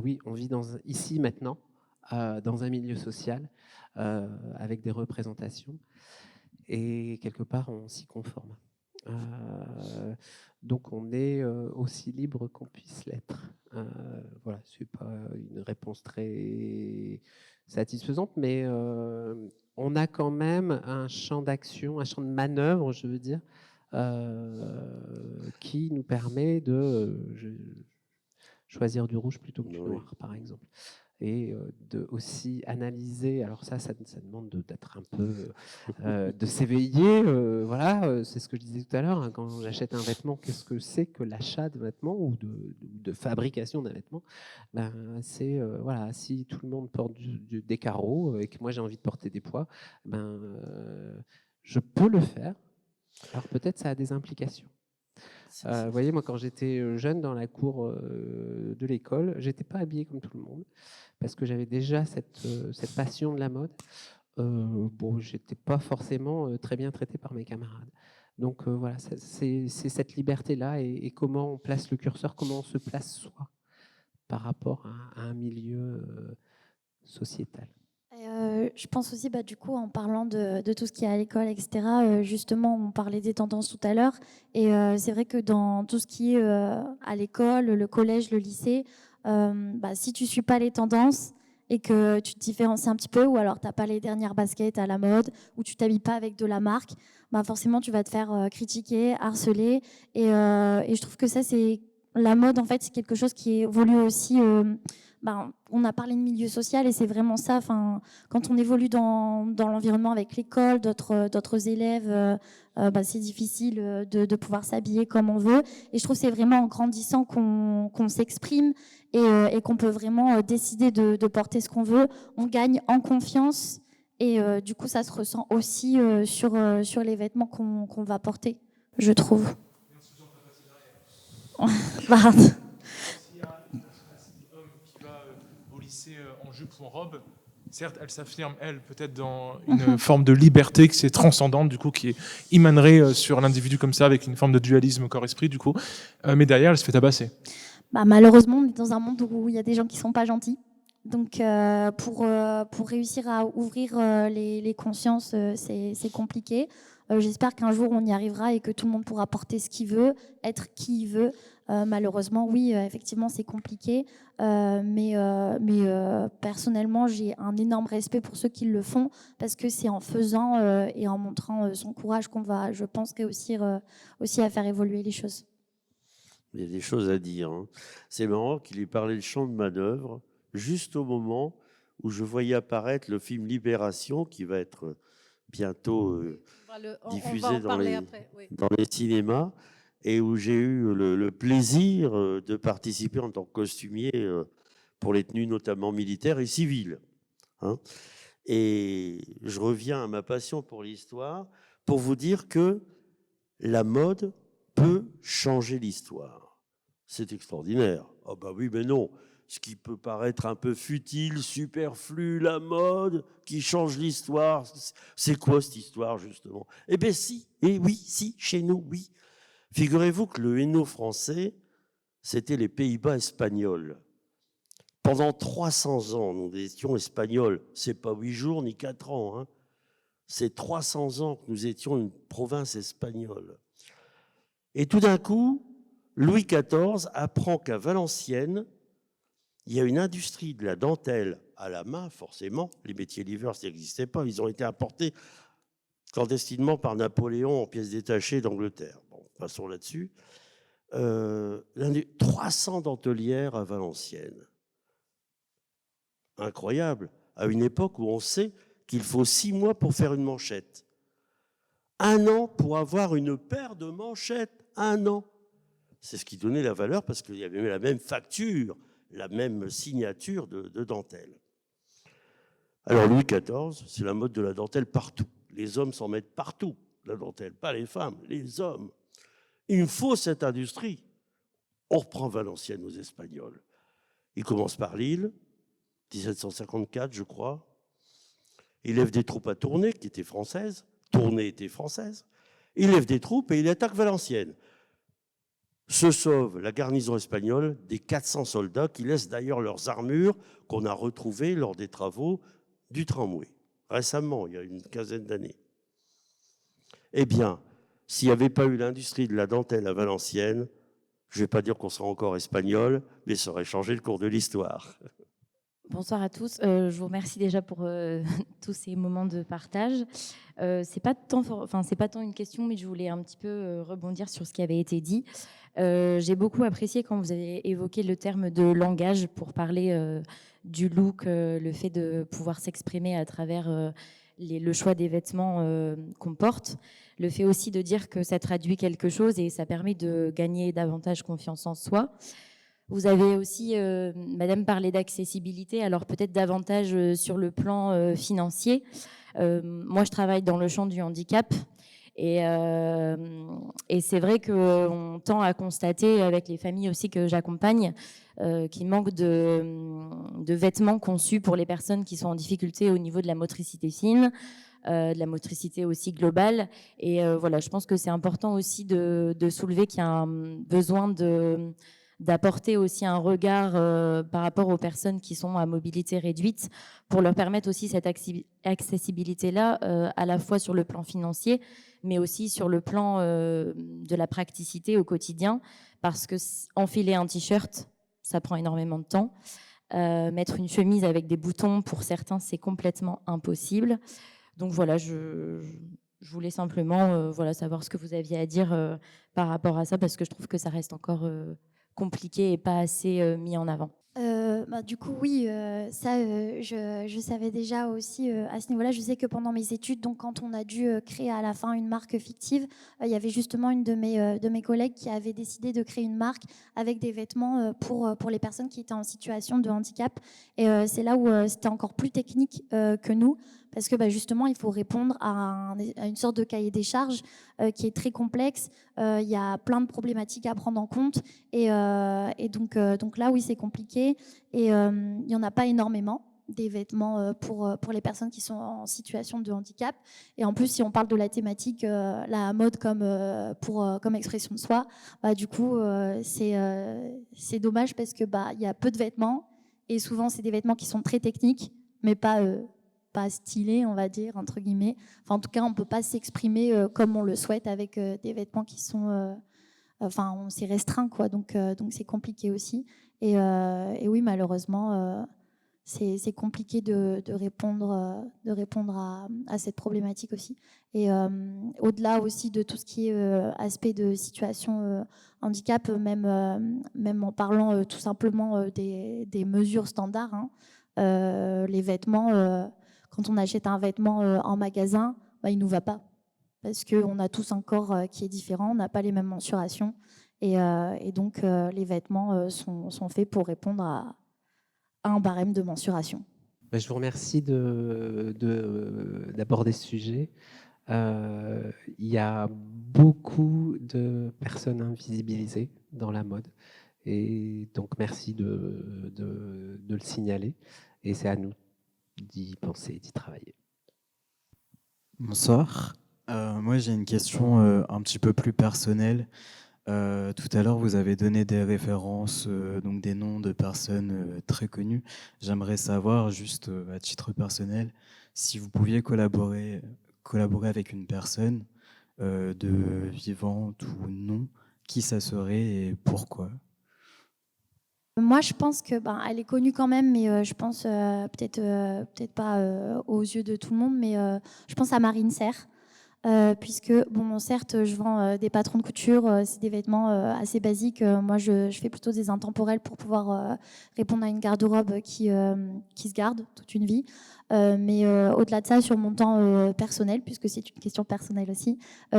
oui, on vit ici maintenant, dans un milieu social, avec des représentations, et quelque part on s'y conforme. Donc on est aussi libre qu'on puisse l'être. Voilà, c'est pas une réponse très satisfaisante, mais on a quand même un champ d'action, un champ de manœuvre, je veux dire, qui nous permet de choisir du rouge plutôt que du noir, par exemple. Et de aussi analyser, alors ça demande d'être un peu, de s'éveiller, voilà, c'est ce que je disais tout à l'heure, hein, quand j'achète un vêtement, qu'est-ce que c'est que l'achat de vêtements ou de fabrication d'un vêtement? C'est, voilà, si tout le monde porte des carreaux et que moi j'ai envie de porter des pois, je peux le faire, alors peut-être ça a des implications. Vous voyez, moi, quand j'étais jeune dans la cour de l'école, j'étais pas habillé comme tout le monde parce que j'avais déjà cette passion de la mode. Bon, j'étais pas forcément très bien traité par mes camarades. Donc voilà, c'est cette liberté-là et comment on place le curseur, comment on se place soi par rapport à un milieu sociétal. Je pense aussi, du coup, en parlant de tout ce qui est à l'école, etc., justement, on parlait des tendances tout à l'heure. Et c'est vrai que dans tout ce qui est à l'école, le collège, le lycée, si tu ne suis pas les tendances et que tu te différencies un petit peu, ou alors tu n'as pas les dernières baskets à la mode, ou tu ne t'habilles pas avec de la marque, forcément, tu vas te faire critiquer, harceler. Et je trouve que ça, c'est... La mode, en fait, c'est quelque chose qui évolue aussi... on a parlé de milieu social et c'est vraiment ça. Quand on évolue dans l'environnement avec l'école, d'autres élèves, c'est difficile de pouvoir s'habiller comme on veut. Et je trouve que c'est vraiment en grandissant qu'on s'exprime et qu'on peut vraiment décider de porter ce qu'on veut. On gagne en confiance et du coup, ça se ressent aussi sur les vêtements qu'on va porter, je trouve. En jupe ou en robe, certes, elle s'affirme, elle, peut-être dans une forme de liberté qui est transcendante, du coup, qui émanerait sur l'individu comme ça, avec une forme de dualisme corps-esprit, du coup. Mais derrière, elle se fait tabasser. Malheureusement, on est dans un monde où il y a des gens qui ne sont pas gentils. Donc, pour réussir à ouvrir les consciences, c'est compliqué. J'espère qu'un jour, on y arrivera et que tout le monde pourra porter ce qu'il veut, être qui il veut. Malheureusement, oui, effectivement, c'est compliqué. Mais personnellement, j'ai un énorme respect pour ceux qui le font parce que c'est en faisant et en montrant son courage qu'on va, je pense, réussir aussi à faire évoluer les choses. Il y a des choses à dire. Hein. C'est marrant qu'il ait parlé de champ de manœuvre juste au moment où je voyais apparaître le film Libération qui va être bientôt diffusé dans les cinémas et où j'ai eu le plaisir de participer en tant que costumier pour les tenues notamment militaires et civiles. Hein. Et je reviens à ma passion pour l'histoire pour vous dire que la mode peut changer l'histoire. C'est extraordinaire. Ah bah oui, mais non. Ce qui peut paraître un peu futile, superflu, la mode qui change l'histoire. C'est quoi cette histoire, justement? Eh bien si, et oui, si, chez nous, oui. Figurez-vous que le Hainaut français, c'était les Pays-Bas espagnols. Pendant 300 ans, nous étions espagnols. C'est pas 8 jours ni 4 ans. Hein. C'est 300 ans que nous étions une province espagnole. Et tout d'un coup, Louis XIV apprend qu'à Valenciennes, il y a une industrie de la dentelle à la main, forcément. Les métiers liveurs, ça n'existait pas. Ils ont été apportés clandestinement par Napoléon en pièces détachées d'Angleterre. Bon, passons là-dessus. 300 dentelières à Valenciennes. Incroyable. À une époque où on sait qu'il faut 6 mois pour faire une manchette. 1 an pour avoir une paire de manchettes. 1 an. C'est ce qui donnait la valeur parce qu'il y avait la même facture, la même signature de dentelle. Alors Louis XIV, c'est la mode de la dentelle partout. Les hommes s'en mettent partout, la dentelle, pas les femmes, les hommes. Il me faut cette industrie. On reprend Valenciennes aux Espagnols. Il commence par Lille, 1754, je crois. Il lève des troupes à Tournai, qui étaient françaises. Tournai était française. Il lève des troupes et il attaque Valenciennes. Se sauve la garnison espagnole des 400 soldats qui laissent d'ailleurs leurs armures qu'on a retrouvées lors des travaux du tramway, récemment, il y a une quinzaine d'années. Eh bien, s'il n'y avait pas eu l'industrie de la dentelle à Valenciennes, je ne vais pas dire qu'on serait encore espagnol, mais ça aurait changé le cours de l'histoire. Bonsoir à tous. Je vous remercie déjà pour tous ces moments de partage. C'est pas tant une question, mais je voulais un petit peu rebondir sur ce qui avait été dit. J'ai beaucoup apprécié quand vous avez évoqué le terme de langage pour parler du look, le fait de pouvoir s'exprimer à travers le choix des vêtements qu'on porte, le fait aussi de dire que ça traduit quelque chose et ça permet de gagner davantage confiance en soi. Vous avez aussi, Madame, parlé d'accessibilité, alors peut-être davantage sur le plan financier. Moi, je travaille dans le champ du handicap et c'est vrai qu'on tend à constater avec les familles aussi que j'accompagne qu'il manque de vêtements conçus pour les personnes qui sont en difficulté au niveau de la motricité fine, de la motricité aussi globale. Et voilà, je pense que c'est important aussi de soulever qu'il y a un besoin d'apporter aussi un regard par rapport aux personnes qui sont à mobilité réduite pour leur permettre aussi cette accessibilité-là, à la fois sur le plan financier, mais aussi sur le plan de la praticité au quotidien, parce que enfiler un t-shirt, ça prend énormément de temps. Mettre une chemise avec des boutons, pour certains, c'est complètement impossible. Donc voilà, je voulais simplement savoir ce que vous aviez à dire par rapport à ça, parce que je trouve que ça reste encore compliqué et pas assez mis en avant. Du coup, oui, je savais déjà aussi à ce niveau-là. Je sais que pendant mes études, donc quand on a dû créer à la fin une marque fictive, il y avait justement une de mes collègues qui avait décidé de créer une marque avec des vêtements pour les personnes qui étaient en situation de handicap. Et c'est là où c'était encore plus technique que nous, parce que justement, il faut répondre à une sorte de cahier des charges qui est très complexe. Il y a plein de problématiques à prendre en compte. Et donc là, oui, c'est compliqué. Et il n'y en a pas énormément des vêtements pour les personnes qui sont en situation de handicap. Et en plus, si on parle de la thématique, la mode comme expression de soi, du coup, c'est dommage parce que il y a peu de vêtements. Et souvent, c'est des vêtements qui sont très techniques, mais pas stylés, on va dire, entre guillemets. Enfin, en tout cas, on ne peut pas s'exprimer comme on le souhaite avec des vêtements qui sont... on s'est restreint, quoi. Donc c'est compliqué aussi. Et oui, malheureusement, c'est compliqué de répondre à cette problématique aussi. Et au-delà aussi de tout ce qui est aspect de situation handicap, même en parlant tout simplement des mesures standards, hein, les vêtements, quand on achète un vêtement en magasin, il ne nous va pas. Parce qu'on a tous un corps qui est différent, on n'a pas les mêmes mensurations. Et donc, les vêtements sont faits pour répondre un barème de mensuration. Je vous remercie d'aborder ce sujet. Il y a beaucoup de personnes invisibilisées dans la mode. Et donc, merci de le signaler. Et c'est à nous d'y penser, d'y travailler. Bonsoir. Moi, j'ai une question un petit peu plus personnelle. Tout à l'heure, vous avez donné des références, donc des noms de personnes très connues. J'aimerais savoir, juste à titre personnel, si vous pouviez collaborer avec une personne de vivante ou non, qui ça serait et pourquoi? Moi, je pense que elle est connue quand même, mais je pense peut-être pas aux yeux de tout le monde, mais je pense à Marine Serre. Puisque, certes, je vends des patrons de couture, c'est des vêtements assez basiques. Moi, je fais plutôt des intemporels pour pouvoir répondre à une garde-robe qui se garde toute une vie. Mais au-delà de ça, sur mon temps personnel, puisque c'est une question personnelle aussi,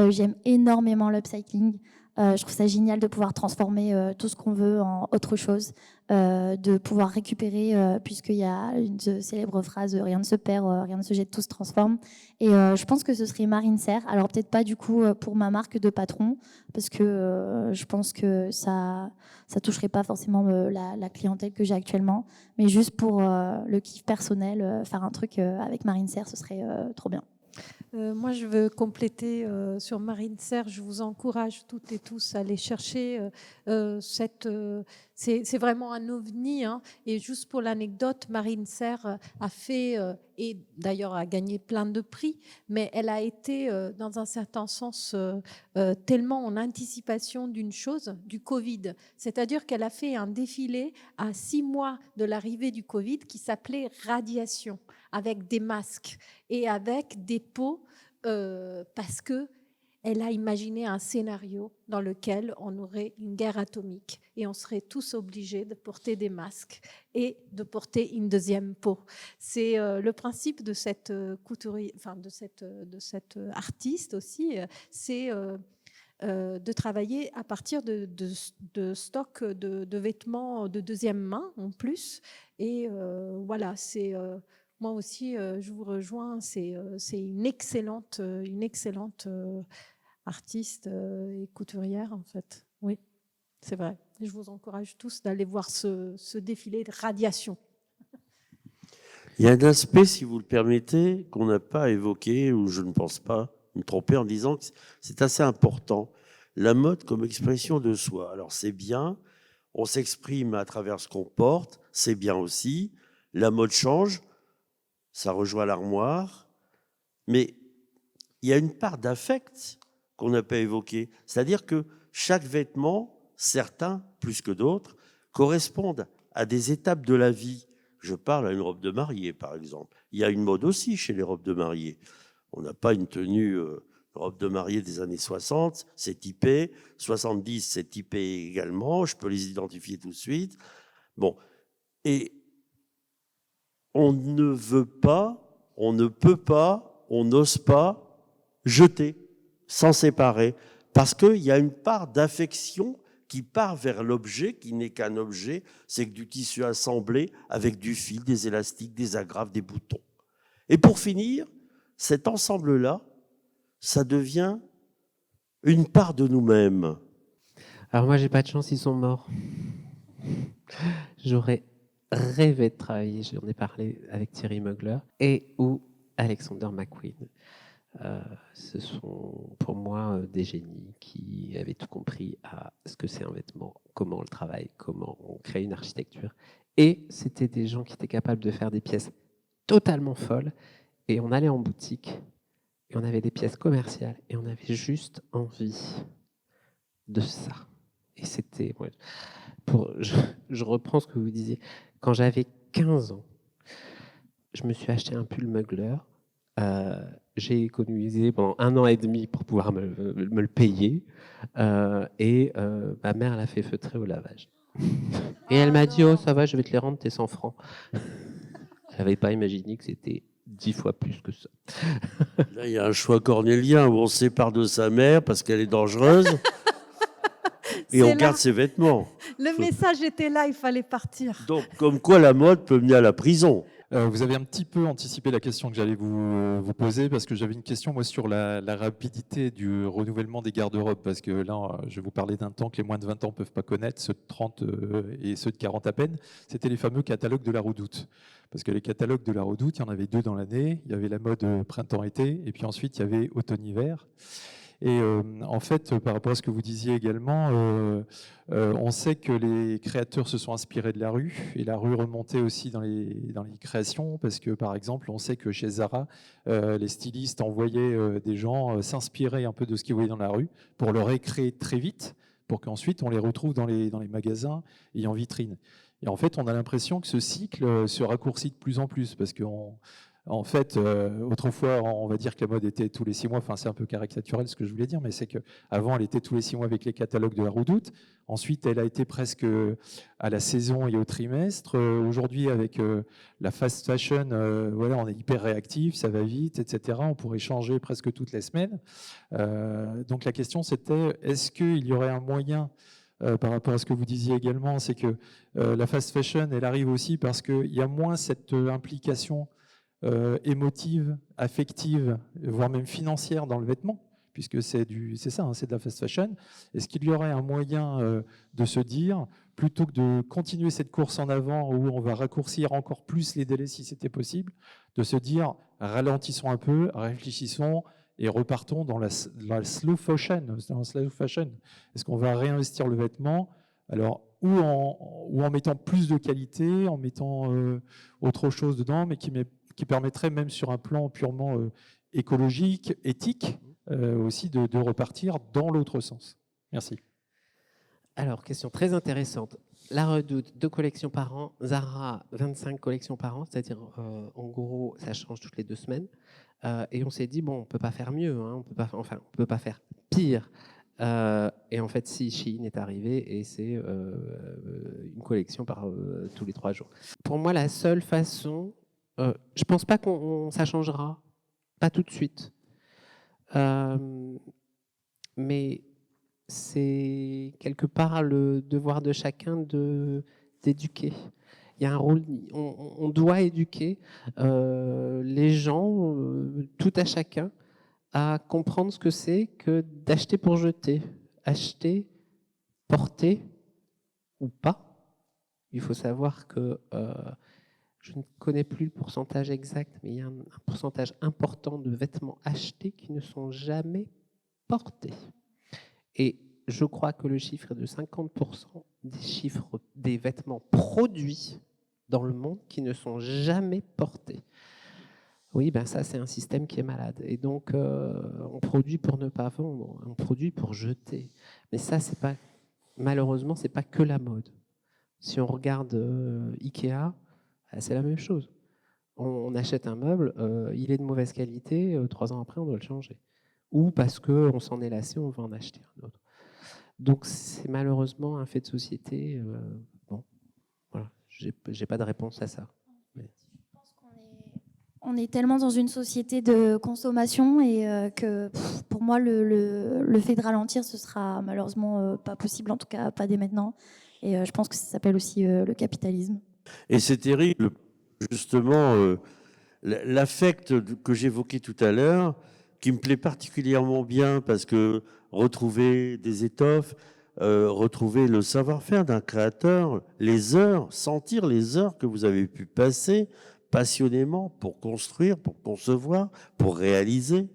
j'aime énormément l'upcycling. Je trouve ça génial de pouvoir transformer tout ce qu'on veut en autre chose, de pouvoir récupérer, puisqu'il y a une célèbre phrase « rien ne se perd, rien ne se jette, tout se transforme ». Et je pense que ce serait Marine Serre. Alors peut-être pas du coup pour ma marque de patron, parce que je pense que ça toucherait pas forcément la clientèle que j'ai actuellement, mais juste pour le kiff personnel, faire un truc avec Marine Serre, ce serait trop bien. Moi, je veux compléter sur Marine Serre. Je vous encourage toutes et tous à aller chercher c'est vraiment un ovni. Hein. Et juste pour l'anecdote, Marine Serre a fait, et d'ailleurs a gagné plein de prix, mais elle a été, dans un certain sens, tellement en anticipation d'une chose, du Covid. C'est-à-dire qu'elle a fait un défilé à 6 mois de l'arrivée du Covid qui s'appelait Radiation, avec des masques et avec des pots, parce qu'elle a imaginé un scénario dans lequel on aurait une guerre atomique et on serait tous obligés de porter des masques et de porter une deuxième peau. C'est le principe de cette couturière, enfin de cette artiste aussi, c'est de travailler à partir de stocks de vêtements de deuxième main en plus. Et voilà, c'est... moi aussi, je vous rejoins, c'est une excellente artiste et couturière, en fait. Oui, c'est vrai. Et je vous encourage tous d'aller voir ce défilé de Radiation. Il y a un aspect, si vous le permettez, qu'on n'a pas évoqué, ou je ne pense pas me tromper en disant que c'est assez important. La mode comme expression de soi. Alors c'est bien, on s'exprime à travers ce qu'on porte, c'est bien aussi. La mode change. Ça rejoint l'armoire, mais il y a une part d'affect qu'on n'a pas évoquée. C'est-à-dire que chaque vêtement, certains plus que d'autres, correspondent à des étapes de la vie. Je parle à une robe de mariée, par exemple. Il y a une mode aussi chez les robes de mariée. On n'a pas une tenue robe de mariée des années 60, c'est typé. 70, c'est typé également. Je peux les identifier tout de suite. Bon, et on ne veut pas, on ne peut pas, on n'ose pas jeter, s'en séparer, parce qu'il y a une part d'affection qui part vers l'objet, qui n'est qu'un objet, c'est que du tissu assemblé avec du fil, des élastiques, des agrafes, des boutons. Et pour finir, cet ensemble-là, ça devient une part de nous-mêmes. Alors moi, j'ai pas de chance, ils sont morts. J'aurais rêvé de travailler, j'en ai parlé avec Thierry Mugler et ou Alexander McQueen. Ce sont pour moi des génies qui avaient tout compris à ce que c'est un vêtement, comment on le travaille, comment on crée une architecture. Et c'était des gens qui étaient capables de faire des pièces totalement folles. Et on allait en boutique et on avait des pièces commerciales et on avait juste envie de ça. Et c'était... Ouais, je reprends ce que vous disiez. Quand j'avais 15 ans, je me suis acheté un pull Mugler. J'ai économisé pendant 1 an et demi pour pouvoir me le payer. Et ma mère l'a fait feutrer au lavage. Et elle m'a dit, oh ça va, je vais te les rendre tes 100 francs. Elle n'avait pas imaginé que c'était 10 fois plus que ça. Là, il y a un choix cornélien où on se sépare de sa mère parce qu'elle est dangereuse. Et on C'est garde là. ses vêtements. Le message était là, il fallait partir. Donc, comme quoi la mode peut mener à la prison. Vous avez un petit peu anticipé la question que j'allais vous poser, parce que j'avais une question moi sur la rapidité du renouvellement des garde-robes, parce que là, je vais vous parler d'un temps que les moins de 20 ans ne peuvent pas connaître, ceux de 30 et ceux de 40 à peine. C'était les fameux catalogues de la Redoute. Parce que les catalogues de la Redoute, il y en avait 2 dans l'année. Il y avait la mode printemps-été, et puis ensuite il y avait automne-hiver. Et en fait, par rapport à ce que vous disiez également, on sait que les créateurs se sont inspirés de la rue, et la rue remontait aussi dans les créations, parce que par exemple, on sait que chez Zara, les stylistes envoyaient des gens s'inspirer un peu de ce qu'ils voyaient dans la rue pour le récréer très vite, pour qu'ensuite on les retrouve dans les magasins et en vitrine. Et en fait, on a l'impression que ce cycle se raccourcit de plus en plus, parce qu'on en fait, autrefois, on va dire que la mode était tous les 6 mois. Enfin, c'est un peu caricatural ce que je voulais dire, mais c'est qu'avant, elle était tous les 6 mois avec les catalogues de la Redoute. Ensuite, elle a été presque à la saison et au trimestre. Aujourd'hui, avec la fast fashion, voilà, on est hyper réactif, ça va vite, etc. On pourrait changer presque toutes les semaines. Donc la question, c'était, est-ce qu'il y aurait un moyen par rapport à ce que vous disiez également, c'est que la fast fashion, elle arrive aussi parce qu'il y a moins cette implication émotive, affective, voire même financière dans le vêtement, puisque c'est ça, hein, c'est de la fast fashion. Est-ce qu'il y aurait un moyen de se dire, plutôt que de continuer cette course en avant où on va raccourcir encore plus les délais si c'était possible, de se dire, ralentissons un peu, réfléchissons et repartons dans la slow fashion. Est-ce qu'on va réinvestir le vêtement, alors, ou en mettant plus de qualité, en mettant autre chose dedans, mais qui permettrait même sur un plan purement écologique, éthique, aussi de repartir dans l'autre sens. Merci. Alors, question très intéressante. La Redoute, 2 collections par an. Zara, 25 collections par an. C'est-à-dire, en gros, ça change toutes les 2 semaines. Et on s'est dit, bon, on ne peut pas faire mieux. Hein, on peut pas faire pire. Et en fait, si, Shein est arrivé et c'est une collection tous les 3 jours. Pour moi, la seule façon... je ne pense pas que ça changera. Pas tout de suite. Mais... c'est quelque part le devoir de chacun d'éduquer. Il y a un rôle, on doit éduquer les gens, tout à chacun, à comprendre ce que c'est que d'acheter pour jeter. Acheter, porter ou pas. Il faut savoir que je ne connais plus le pourcentage exact, mais il y a un pourcentage important de vêtements achetés qui ne sont jamais portés. Et je crois que le chiffre est de 50% des vêtements produits dans le monde qui ne sont jamais portés. Oui, ben ça, c'est un système qui est malade. Et donc, on produit pour ne pas vendre, on produit pour jeter. Mais ça, malheureusement, ce n'est pas que la mode. Si on regarde Ikea, c'est la même chose. On achète un meuble, il est de mauvaise qualité, 3 ans après, on doit le changer. Ou parce qu'on s'en est lassé, on va en acheter un autre. Donc c'est malheureusement un fait de société. Bon, voilà, j'ai pas de réponse à ça. Mais... Je pense on est tellement dans une société de consommation et que pour moi le fait de ralentir, ce sera malheureusement pas possible, en tout cas pas dès maintenant. Et je pense que ça s'appelle aussi le capitalisme. Et c'est terrible, justement, l'affect que j'évoquais tout à l'heure, qui me plaît particulièrement bien parce que retrouver des étoffes, retrouver le savoir-faire d'un créateur, les heures, sentir les heures que vous avez pu passer passionnément pour construire, pour concevoir, pour réaliser,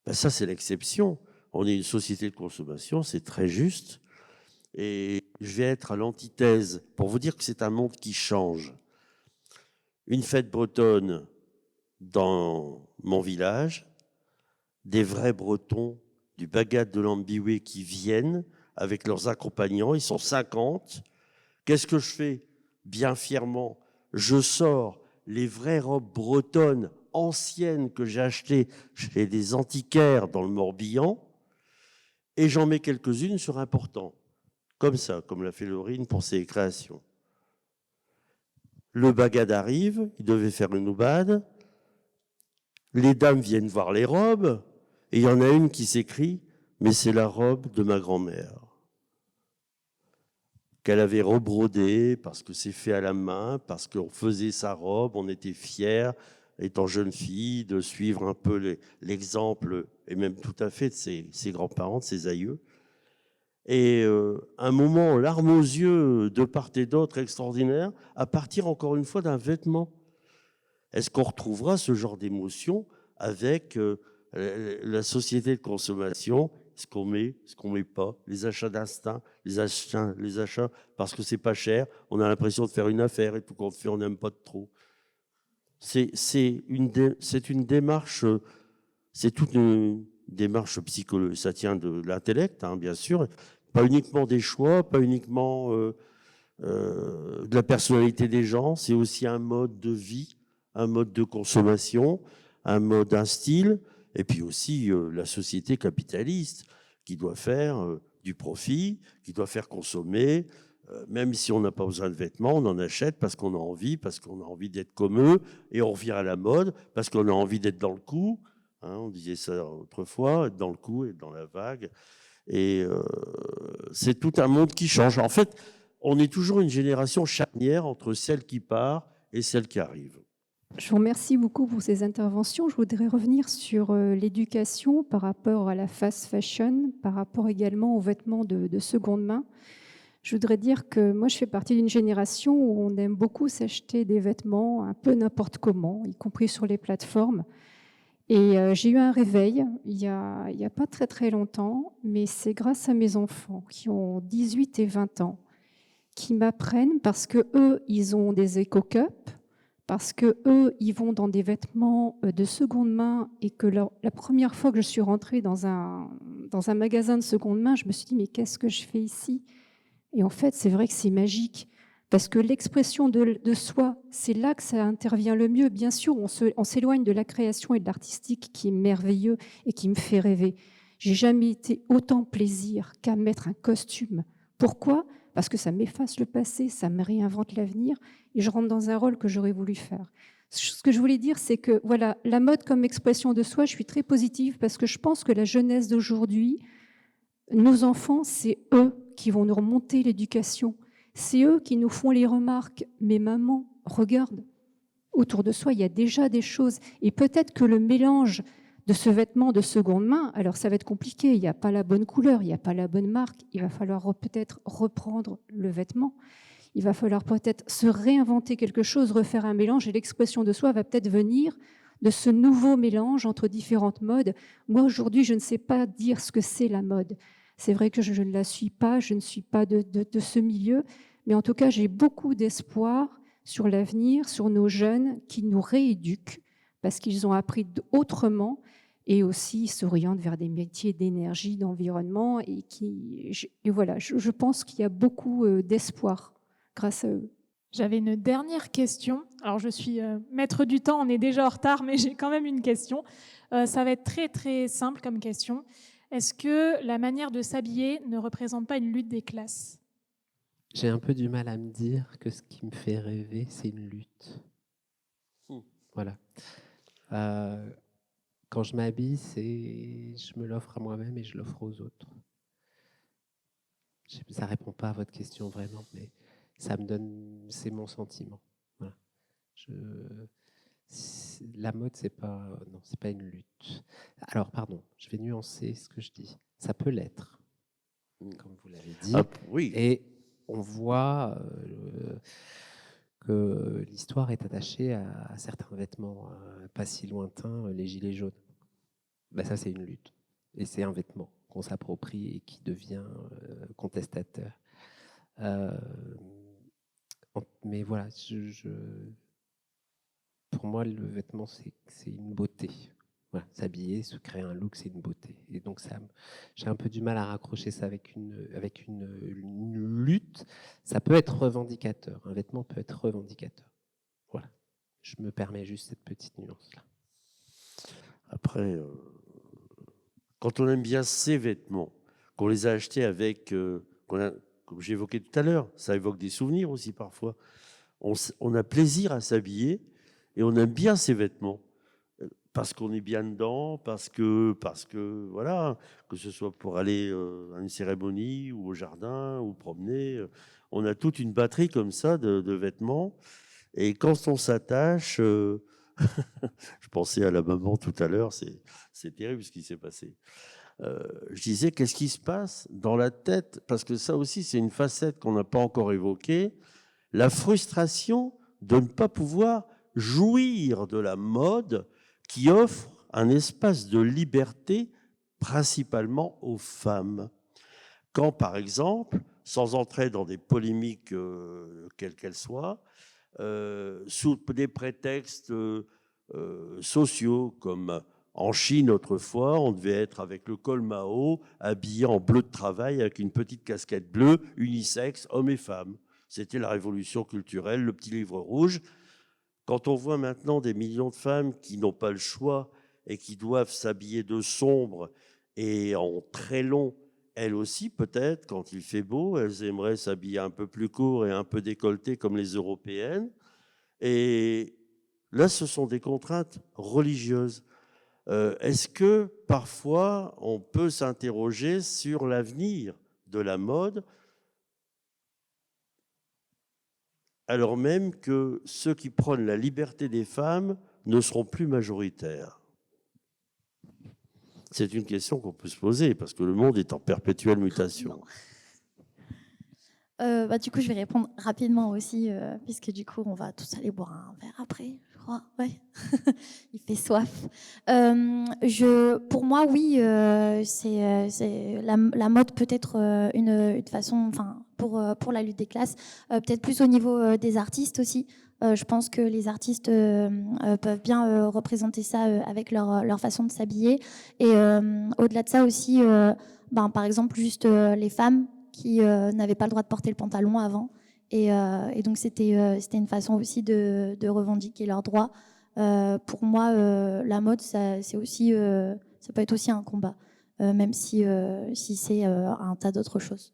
ben ça c'est l'exception. On est une société de consommation, c'est très juste. Et je vais être à l'antithèse pour vous dire que c'est un monde qui change. Une fête bretonne dans mon village, des vrais Bretons du Bagad de l'Ambiwé qui viennent avec leurs accompagnants, ils sont 50. Qu'est-ce que je fais? Bien fièrement, je sors les vraies robes bretonnes anciennes que j'ai achetées chez des antiquaires dans le Morbihan et j'en mets quelques-unes sur un portant. Comme ça, comme l'a fait Laurine pour ses créations. Le Bagad arrive, il devait faire une oubade. Les dames viennent voir les robes, et il y en a une qui s'écrie « Mais c'est la robe de ma grand-mère ». qu'elle avait rebrodé, parce que c'est fait à la main, parce qu'on faisait sa robe, on était fiers, étant jeune fille, de suivre un peu l'exemple, et même tout à fait de ses grands-parents, de ses aïeux. Et un moment, larmes aux yeux, de part et d'autre, extraordinaire, à partir encore une fois d'un vêtement. Est-ce qu'on retrouvera ce genre d'émotion avec la société de consommation, ce qu'on met, ce qu'on met pas, les achats d'instinct, les achats parce que c'est pas cher, on a l'impression de faire une affaire et tout qu'on fait, on n'aime pas de trop. C'est une démarche, c'est toute une démarche psychologique, ça tient de l'intellect, hein, bien sûr, pas uniquement des choix, pas uniquement de la personnalité des gens, c'est aussi un mode de vie, un mode de consommation, un style, et puis aussi la société capitaliste qui doit faire du profit, qui doit faire consommer, même si on n'a pas besoin de vêtements, on en achète parce qu'on a envie d'être comme eux, et on revient à la mode parce qu'on a envie d'être dans le coup, hein, on disait ça autrefois, être dans le coup, être dans la vague, et c'est tout un monde qui change. En fait, on est toujours une génération charnière entre celle qui part et celle qui arrive. Je vous remercie beaucoup pour ces interventions. Je voudrais revenir sur l'éducation par rapport à la fast fashion, par rapport également aux vêtements de seconde main. Je voudrais dire que moi, je fais partie d'une génération où on aime beaucoup s'acheter des vêtements un peu n'importe comment, y compris sur les plateformes. Et j'ai eu un réveil il y a pas très très longtemps, mais c'est grâce à mes enfants qui ont 18 et 20 ans, qui m'apprennent parce que eux, ils ont des éco-cups, parce que eux, ils vont dans des vêtements de seconde main et que la première fois que je suis rentrée dans un magasin de seconde main, je me suis dit mais qu'est-ce que je fais ici? Et en fait, c'est vrai que c'est magique parce que l'expression de soi, c'est là que ça intervient le mieux. Bien sûr, on s'éloigne de la création et de l'artistique qui est merveilleux et qui me fait rêver. J'ai jamais été autant plaisir qu'à mettre un costume. Pourquoi ? Parce que ça m'efface le passé, ça me réinvente l'avenir et je rentre dans un rôle que j'aurais voulu faire. Ce que je voulais dire, c'est que voilà, la mode comme expression de soi, je suis très positive parce que je pense que la jeunesse d'aujourd'hui, nos enfants, c'est eux qui vont nous remonter l'éducation. C'est eux qui nous font les remarques. Mais maman, regarde, autour de soi, il y a déjà des choses. Et peut-être que le mélange de ce vêtement de seconde main, alors ça va être compliqué, il n'y a pas la bonne couleur, il n'y a pas la bonne marque, il va falloir peut-être reprendre le vêtement, il va falloir peut-être se réinventer quelque chose, refaire un mélange, et l'expression de soi va peut-être venir de ce nouveau mélange entre différentes modes. Moi, aujourd'hui, je ne sais pas dire ce que c'est la mode. C'est vrai que je ne la suis pas, je ne suis pas de ce milieu, mais en tout cas, j'ai beaucoup d'espoir sur l'avenir, sur nos jeunes qui nous rééduquent, parce qu'ils ont appris autrement et aussi s'orientent vers des métiers d'énergie, d'environnement. Et voilà, je pense qu'il y a beaucoup d'espoir grâce à eux. J'avais une dernière question. Alors, je suis maître du temps, on est déjà en retard, mais j'ai quand même une question. Ça va être très, très simple comme question. Est-ce que la manière de s'habiller ne représente pas une lutte des classes ? J'ai un peu du mal à me dire que ce qui me fait rêver, c'est une lutte. Voilà. Quand je m'habille, je me l'offre à moi-même et je l'offre aux autres. Ça ne répond pas à votre question vraiment, mais ça me donne, c'est mon sentiment. Voilà. La mode, c'est pas une lutte. Alors, pardon, je vais nuancer ce que je dis. Ça peut l'être, comme vous l'avez dit. Ah, oui. Et on voit que l'histoire est attachée à certains vêtements pas si lointains, les gilets jaunes. Ben ça, c'est une lutte. Et c'est un vêtement qu'on s'approprie et qui devient contestataire. Mais voilà, pour moi, le vêtement, c'est une beauté. Voilà, s'habiller, se créer un look, c'est une beauté. Et donc, j'ai un peu du mal à raccrocher ça avec une lutte. Ça peut être revendicateur. Un vêtement peut être revendicateur. Voilà. Je me permets juste cette petite nuance-là. Après, quand on aime bien ces vêtements, qu'on les a achetés avec, comme j'évoquais tout à l'heure, ça évoque des souvenirs aussi parfois. On a plaisir à s'habiller et on aime bien ces vêtements. parce qu'on est bien dedans, parce que voilà, que ce soit pour aller à une cérémonie ou au jardin ou promener, on a toute une batterie comme ça de vêtements. Et quand on s'attache, je pensais à la maman tout à l'heure, c'est terrible ce qui s'est passé. Je disais, qu'est-ce qui se passe dans la tête? Parce que ça aussi, c'est une facette qu'on n'a pas encore évoquée. La frustration de ne pas pouvoir jouir de la mode qui offre un espace de liberté principalement aux femmes. Quand, par exemple, sans entrer dans des polémiques quelles qu'elles soient, sous des prétextes sociaux, comme en Chine autrefois, on devait être avec le col Mao, habillé en bleu de travail, avec une petite casquette bleue, unisexe, hommes et femmes. C'était la révolution culturelle, le petit livre rouge. Quand on voit maintenant des millions de femmes qui n'ont pas le choix et qui doivent s'habiller de sombre et en très long, elles aussi peut-être, quand il fait beau, elles aimeraient s'habiller un peu plus court et un peu décolleté comme les Européennes. Et là, ce sont des contraintes religieuses. Est-ce que parfois on peut s'interroger sur l'avenir de la mode, alors même que ceux qui prônent la liberté des femmes ne seront plus majoritaires? C'est une question qu'on peut se poser, parce que le monde est en perpétuelle mutation. Du coup, je vais répondre rapidement aussi, puisque du coup, on va tous aller boire un verre après, je crois. Ouais. Il fait soif. Pour moi, oui, c'est la mode peut être une façon, enfin, pour la lutte des classes, peut-être plus au niveau des artistes aussi. Je pense que les artistes peuvent bien représenter ça avec leur façon de s'habiller. Et au-delà de ça aussi, par exemple, juste les femmes qui n'avaient pas le droit de porter le pantalon avant. Et donc, c'était une façon aussi de revendiquer leurs droits. Pour moi, la mode, ça peut être aussi un combat, même si c'est un tas d'autres choses.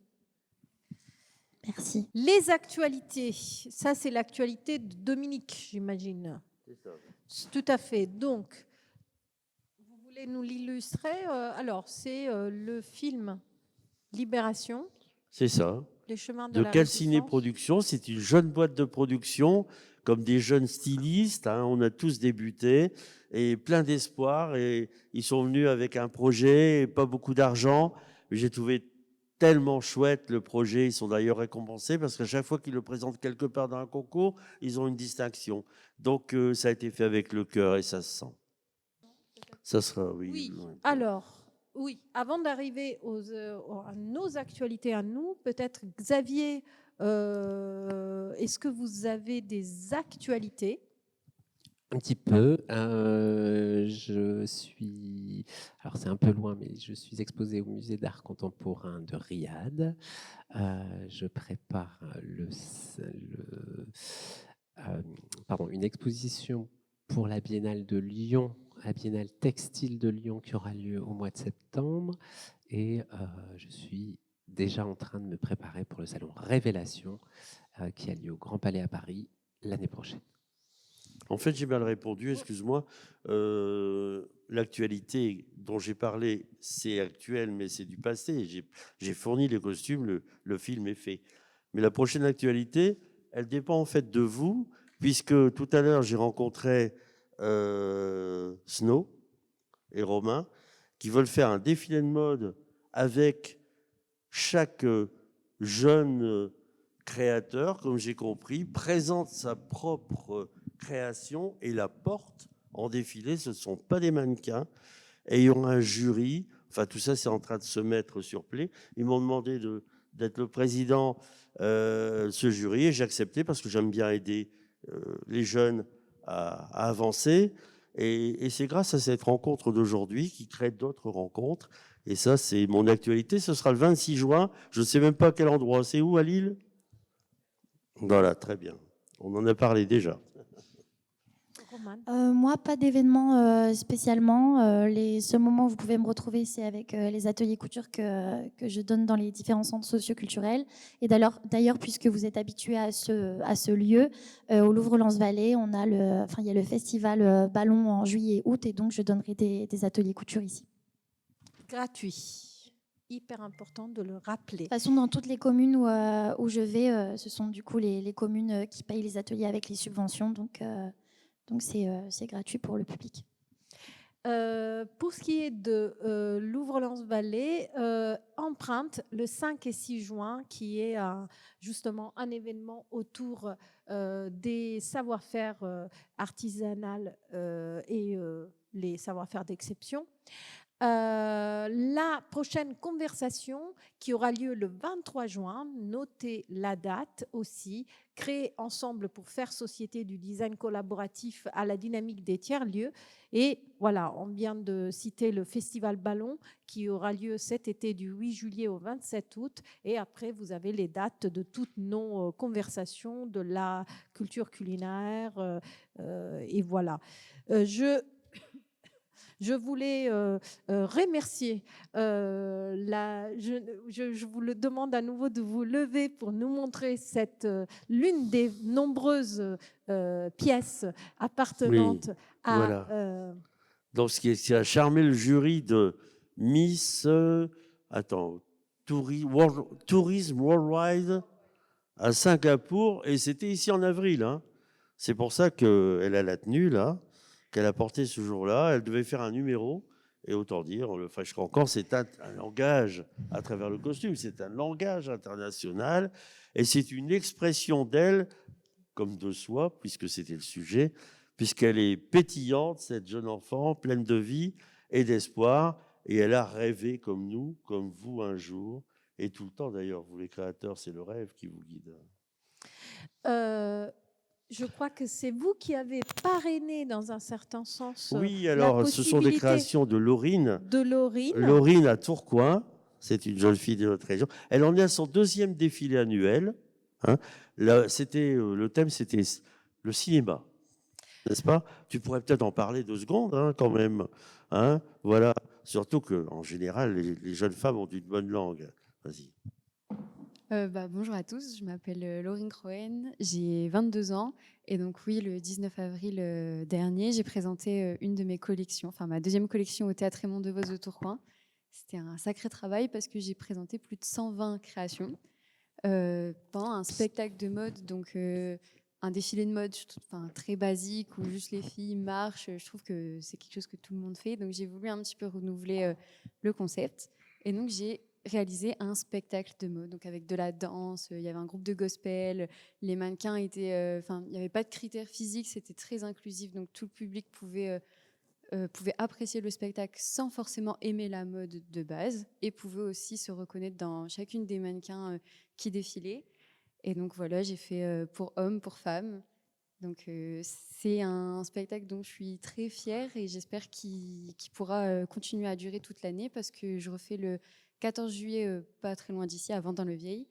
Merci. Les actualités, ça c'est l'actualité de Dominique, j'imagine. C'est ça. Tout à fait. Donc, vous voulez nous l'illustrer? Alors, c'est le film Libération. C'est ça. Les chemins de De la Calciné Résistance. Productions, c'est une jeune boîte de production, comme des jeunes stylistes. On a tous débuté et plein d'espoir. Et ils sont venus avec un projet, et pas beaucoup d'argent. J'ai trouvé tellement chouette le projet. Ils sont d'ailleurs récompensés parce qu'à chaque fois qu'ils le présentent quelque part dans un concours, ils ont une distinction. Donc ça a été fait avec le cœur et ça se sent. Ça sera, oui. Oui. Alors, oui, avant d'arriver à nos actualités à nous, peut-être Xavier, est-ce que vous avez des actualités? Un petit peu. Alors c'est un peu loin, mais je suis exposé au musée d'art contemporain de Riyad. Je prépare une exposition pour la Biennale de Lyon, la Biennale textile de Lyon qui aura lieu au mois de septembre. Et je suis déjà en train de me préparer pour le salon Révélation qui a lieu au Grand Palais à Paris l'année prochaine. En fait, j'ai mal répondu, excuse-moi. L'actualité dont j'ai parlé, c'est actuel, mais c'est du passé. J'ai fourni les costumes, le film est fait. Mais la prochaine actualité, elle dépend en fait de vous, puisque tout à l'heure, j'ai rencontré Snow et Romain, qui veulent faire un défilé de mode avec chaque jeune créateur, comme j'ai compris, présente sa propre création et la porte en défilé. Ce ne sont pas des mannequins. Et il y aura un jury. Enfin, tout ça, c'est en train de se mettre sur pied. Ils m'ont demandé d'être le président de ce jury et j'ai accepté parce que j'aime bien aider les jeunes à avancer. Et c'est grâce à cette rencontre d'aujourd'hui qui crée d'autres rencontres. Et ça, c'est mon actualité. Ce sera le 26 juin. Je ne sais même pas à quel endroit. C'est où, à Lille? Voilà, très bien. On en a parlé déjà. On Moi, pas d'événement spécialement. Les seuls moments où vous pouvez me retrouver, c'est avec les ateliers couture que je donne dans les différents centres socioculturels. Et d'ailleurs, puisque vous êtes habitué à ce lieu, au Louvre-Lens-Vallée, il y a le festival Ballon en juillet-août, et donc je donnerai des ateliers couture ici. Gratuit. Hyper important de le rappeler. De toute façon, dans toutes les communes où je vais, ce sont du coup les communes qui payent les ateliers avec les subventions. Donc c'est gratuit pour le public. Pour ce qui est de Louvre-Lens-Vallée, Empreinte, le 5 et 6 juin, qui est justement un événement autour des savoir-faire artisanales et les savoir-faire d'exception. La prochaine conversation qui aura lieu le 23 juin, notez la date aussi, créer ensemble pour faire société du design collaboratif à la dynamique des tiers-lieux. Et voilà, on vient de citer le Festival Ballon qui aura lieu cet été du 8 juillet au 27 août. Et après, vous avez les dates de toutes nos conversations, de la culture culinaire. Et voilà. Je voulais remercier, je vous le demande à nouveau de vous lever pour nous montrer l'une des nombreuses pièces appartenantes à... Voilà. Donc, ce qui a charmé le jury de Miss Tourism Worldwide à Singapour, et c'était ici en avril. Hein. C'est pour ça qu'elle a la tenue, là, qu'elle a porté ce jour-là. Elle devait faire un numéro, et autant dire, le Fresh Cancan, c'est un langage à travers le costume, c'est un langage international, et c'est une expression d'elle, comme de soi, puisque c'était le sujet, puisqu'elle est pétillante, cette jeune enfant, pleine de vie et d'espoir, et elle a rêvé comme nous, comme vous un jour, et tout le temps d'ailleurs, vous les créateurs, c'est le rêve qui vous guide. Je crois que c'est vous qui avez parrainé dans un certain sens. Oui, alors ce sont des créations de Laurine. De Laurine. Laurine à Tourcoing, c'est une jeune fille de notre région. Elle en est à son 2e défilé annuel. Hein. Là, le thème, c'était le cinéma, n'est-ce pas? Tu pourrais peut-être en parler 2 secondes, hein, quand même. Hein, voilà. Surtout qu'en général, les jeunes femmes ont une bonne langue. Vas-y. Bonjour à tous, je m'appelle Laurine Croen, j'ai 22 ans et donc oui, le 19 avril dernier, j'ai présenté une de mes collections, enfin ma 2e collection au Théâtre Raymond Devos de Tourcoing. C'était un sacré travail parce que j'ai présenté plus de 120 créations pendant un spectacle de mode, donc un défilé de mode très basique où juste les filles marchent. Je trouve que c'est quelque chose que tout le monde fait, donc j'ai voulu un petit peu renouveler le concept et donc j'ai réalisé un spectacle de mode, donc avec de la danse, il y avait un groupe de gospel, les mannequins étaient, il n'y avait pas de critères physiques, c'était très inclusif, donc tout le public pouvait apprécier le spectacle sans forcément aimer la mode de base et pouvait aussi se reconnaître dans chacune des mannequins qui défilaient. Et donc voilà, j'ai fait pour hommes, pour femmes. Donc c'est un spectacle dont je suis très fière et j'espère qu'il pourra continuer à durer toute l'année parce que je refais le 14 juillet, pas très loin d'ici, à Vendin-le-Vieil.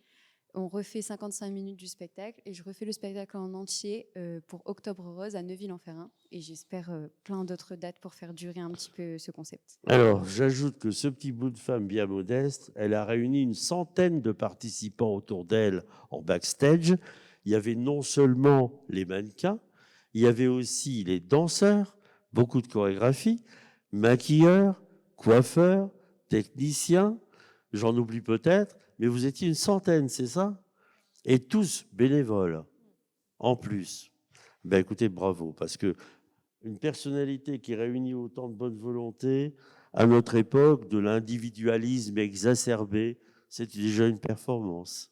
On refait 55 minutes du spectacle et je refais le spectacle en entier pour Octobre Rose à Neuville-en-Ferrain. Et j'espère plein d'autres dates pour faire durer un petit peu ce concept. Alors, j'ajoute que ce petit bout de femme bien modeste, elle a réuni une centaine de participants autour d'elle en backstage. Il y avait non seulement les mannequins, il y avait aussi les danseurs, beaucoup de chorégraphie, maquilleurs, coiffeurs, techniciens, j'en oublie peut-être, mais vous étiez une centaine, c'est ça? Et tous bénévoles, en plus. Ben écoutez, bravo, parce que une personnalité qui réunit autant de bonne volonté, à notre époque, de l'individualisme exacerbé, c'est déjà une performance.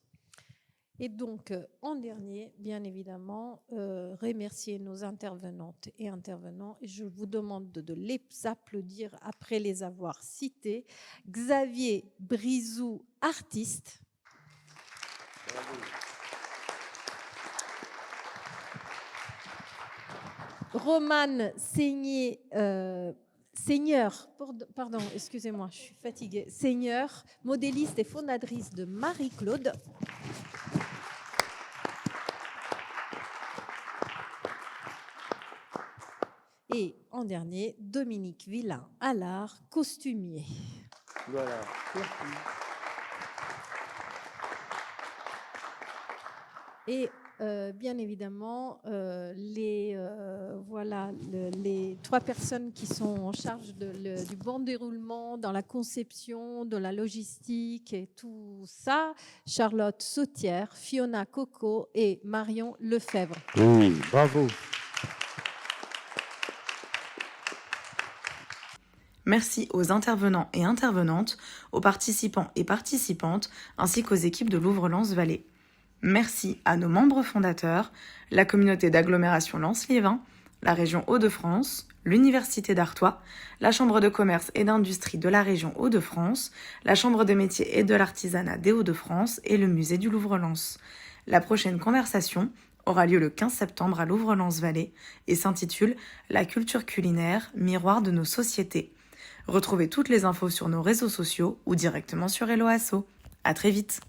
Et donc, en dernier, bien évidemment, remercier nos intervenantes et intervenants. Et je vous demande de les applaudir après les avoir cités. Xavier Brizou, artiste. Bravo. Romane Seigné, Seigneur, pardon, excusez-moi, je suis fatiguée. Seigneur, modéliste et fondatrice de Marie-Claude. Et en dernier, Dominique Villain-Allard, costumier. Voilà. Et bien évidemment, les 3 personnes qui sont en charge du bon déroulement, dans la conception, de la logistique et tout ça, Charlotte Sautière, Fiona Coco et Marion Lefebvre. Oui, bravo. Merci aux intervenants et intervenantes, aux participants et participantes, ainsi qu'aux équipes de Louvre-Lens-Vallée. Merci à nos membres fondateurs, la communauté d'agglomération Lens-Liévin, la région Hauts-de-France, l'Université d'Artois, la Chambre de commerce et d'industrie de la région Hauts-de-France, la Chambre des métiers et de l'artisanat des Hauts-de-France et le musée du Louvre-Lens. La prochaine conversation aura lieu le 15 septembre à Louvre-Lens-Vallée et s'intitule « La culture culinaire, miroir de nos sociétés ». Retrouvez toutes les infos sur nos réseaux sociaux ou directement sur Hello Asso. À très vite.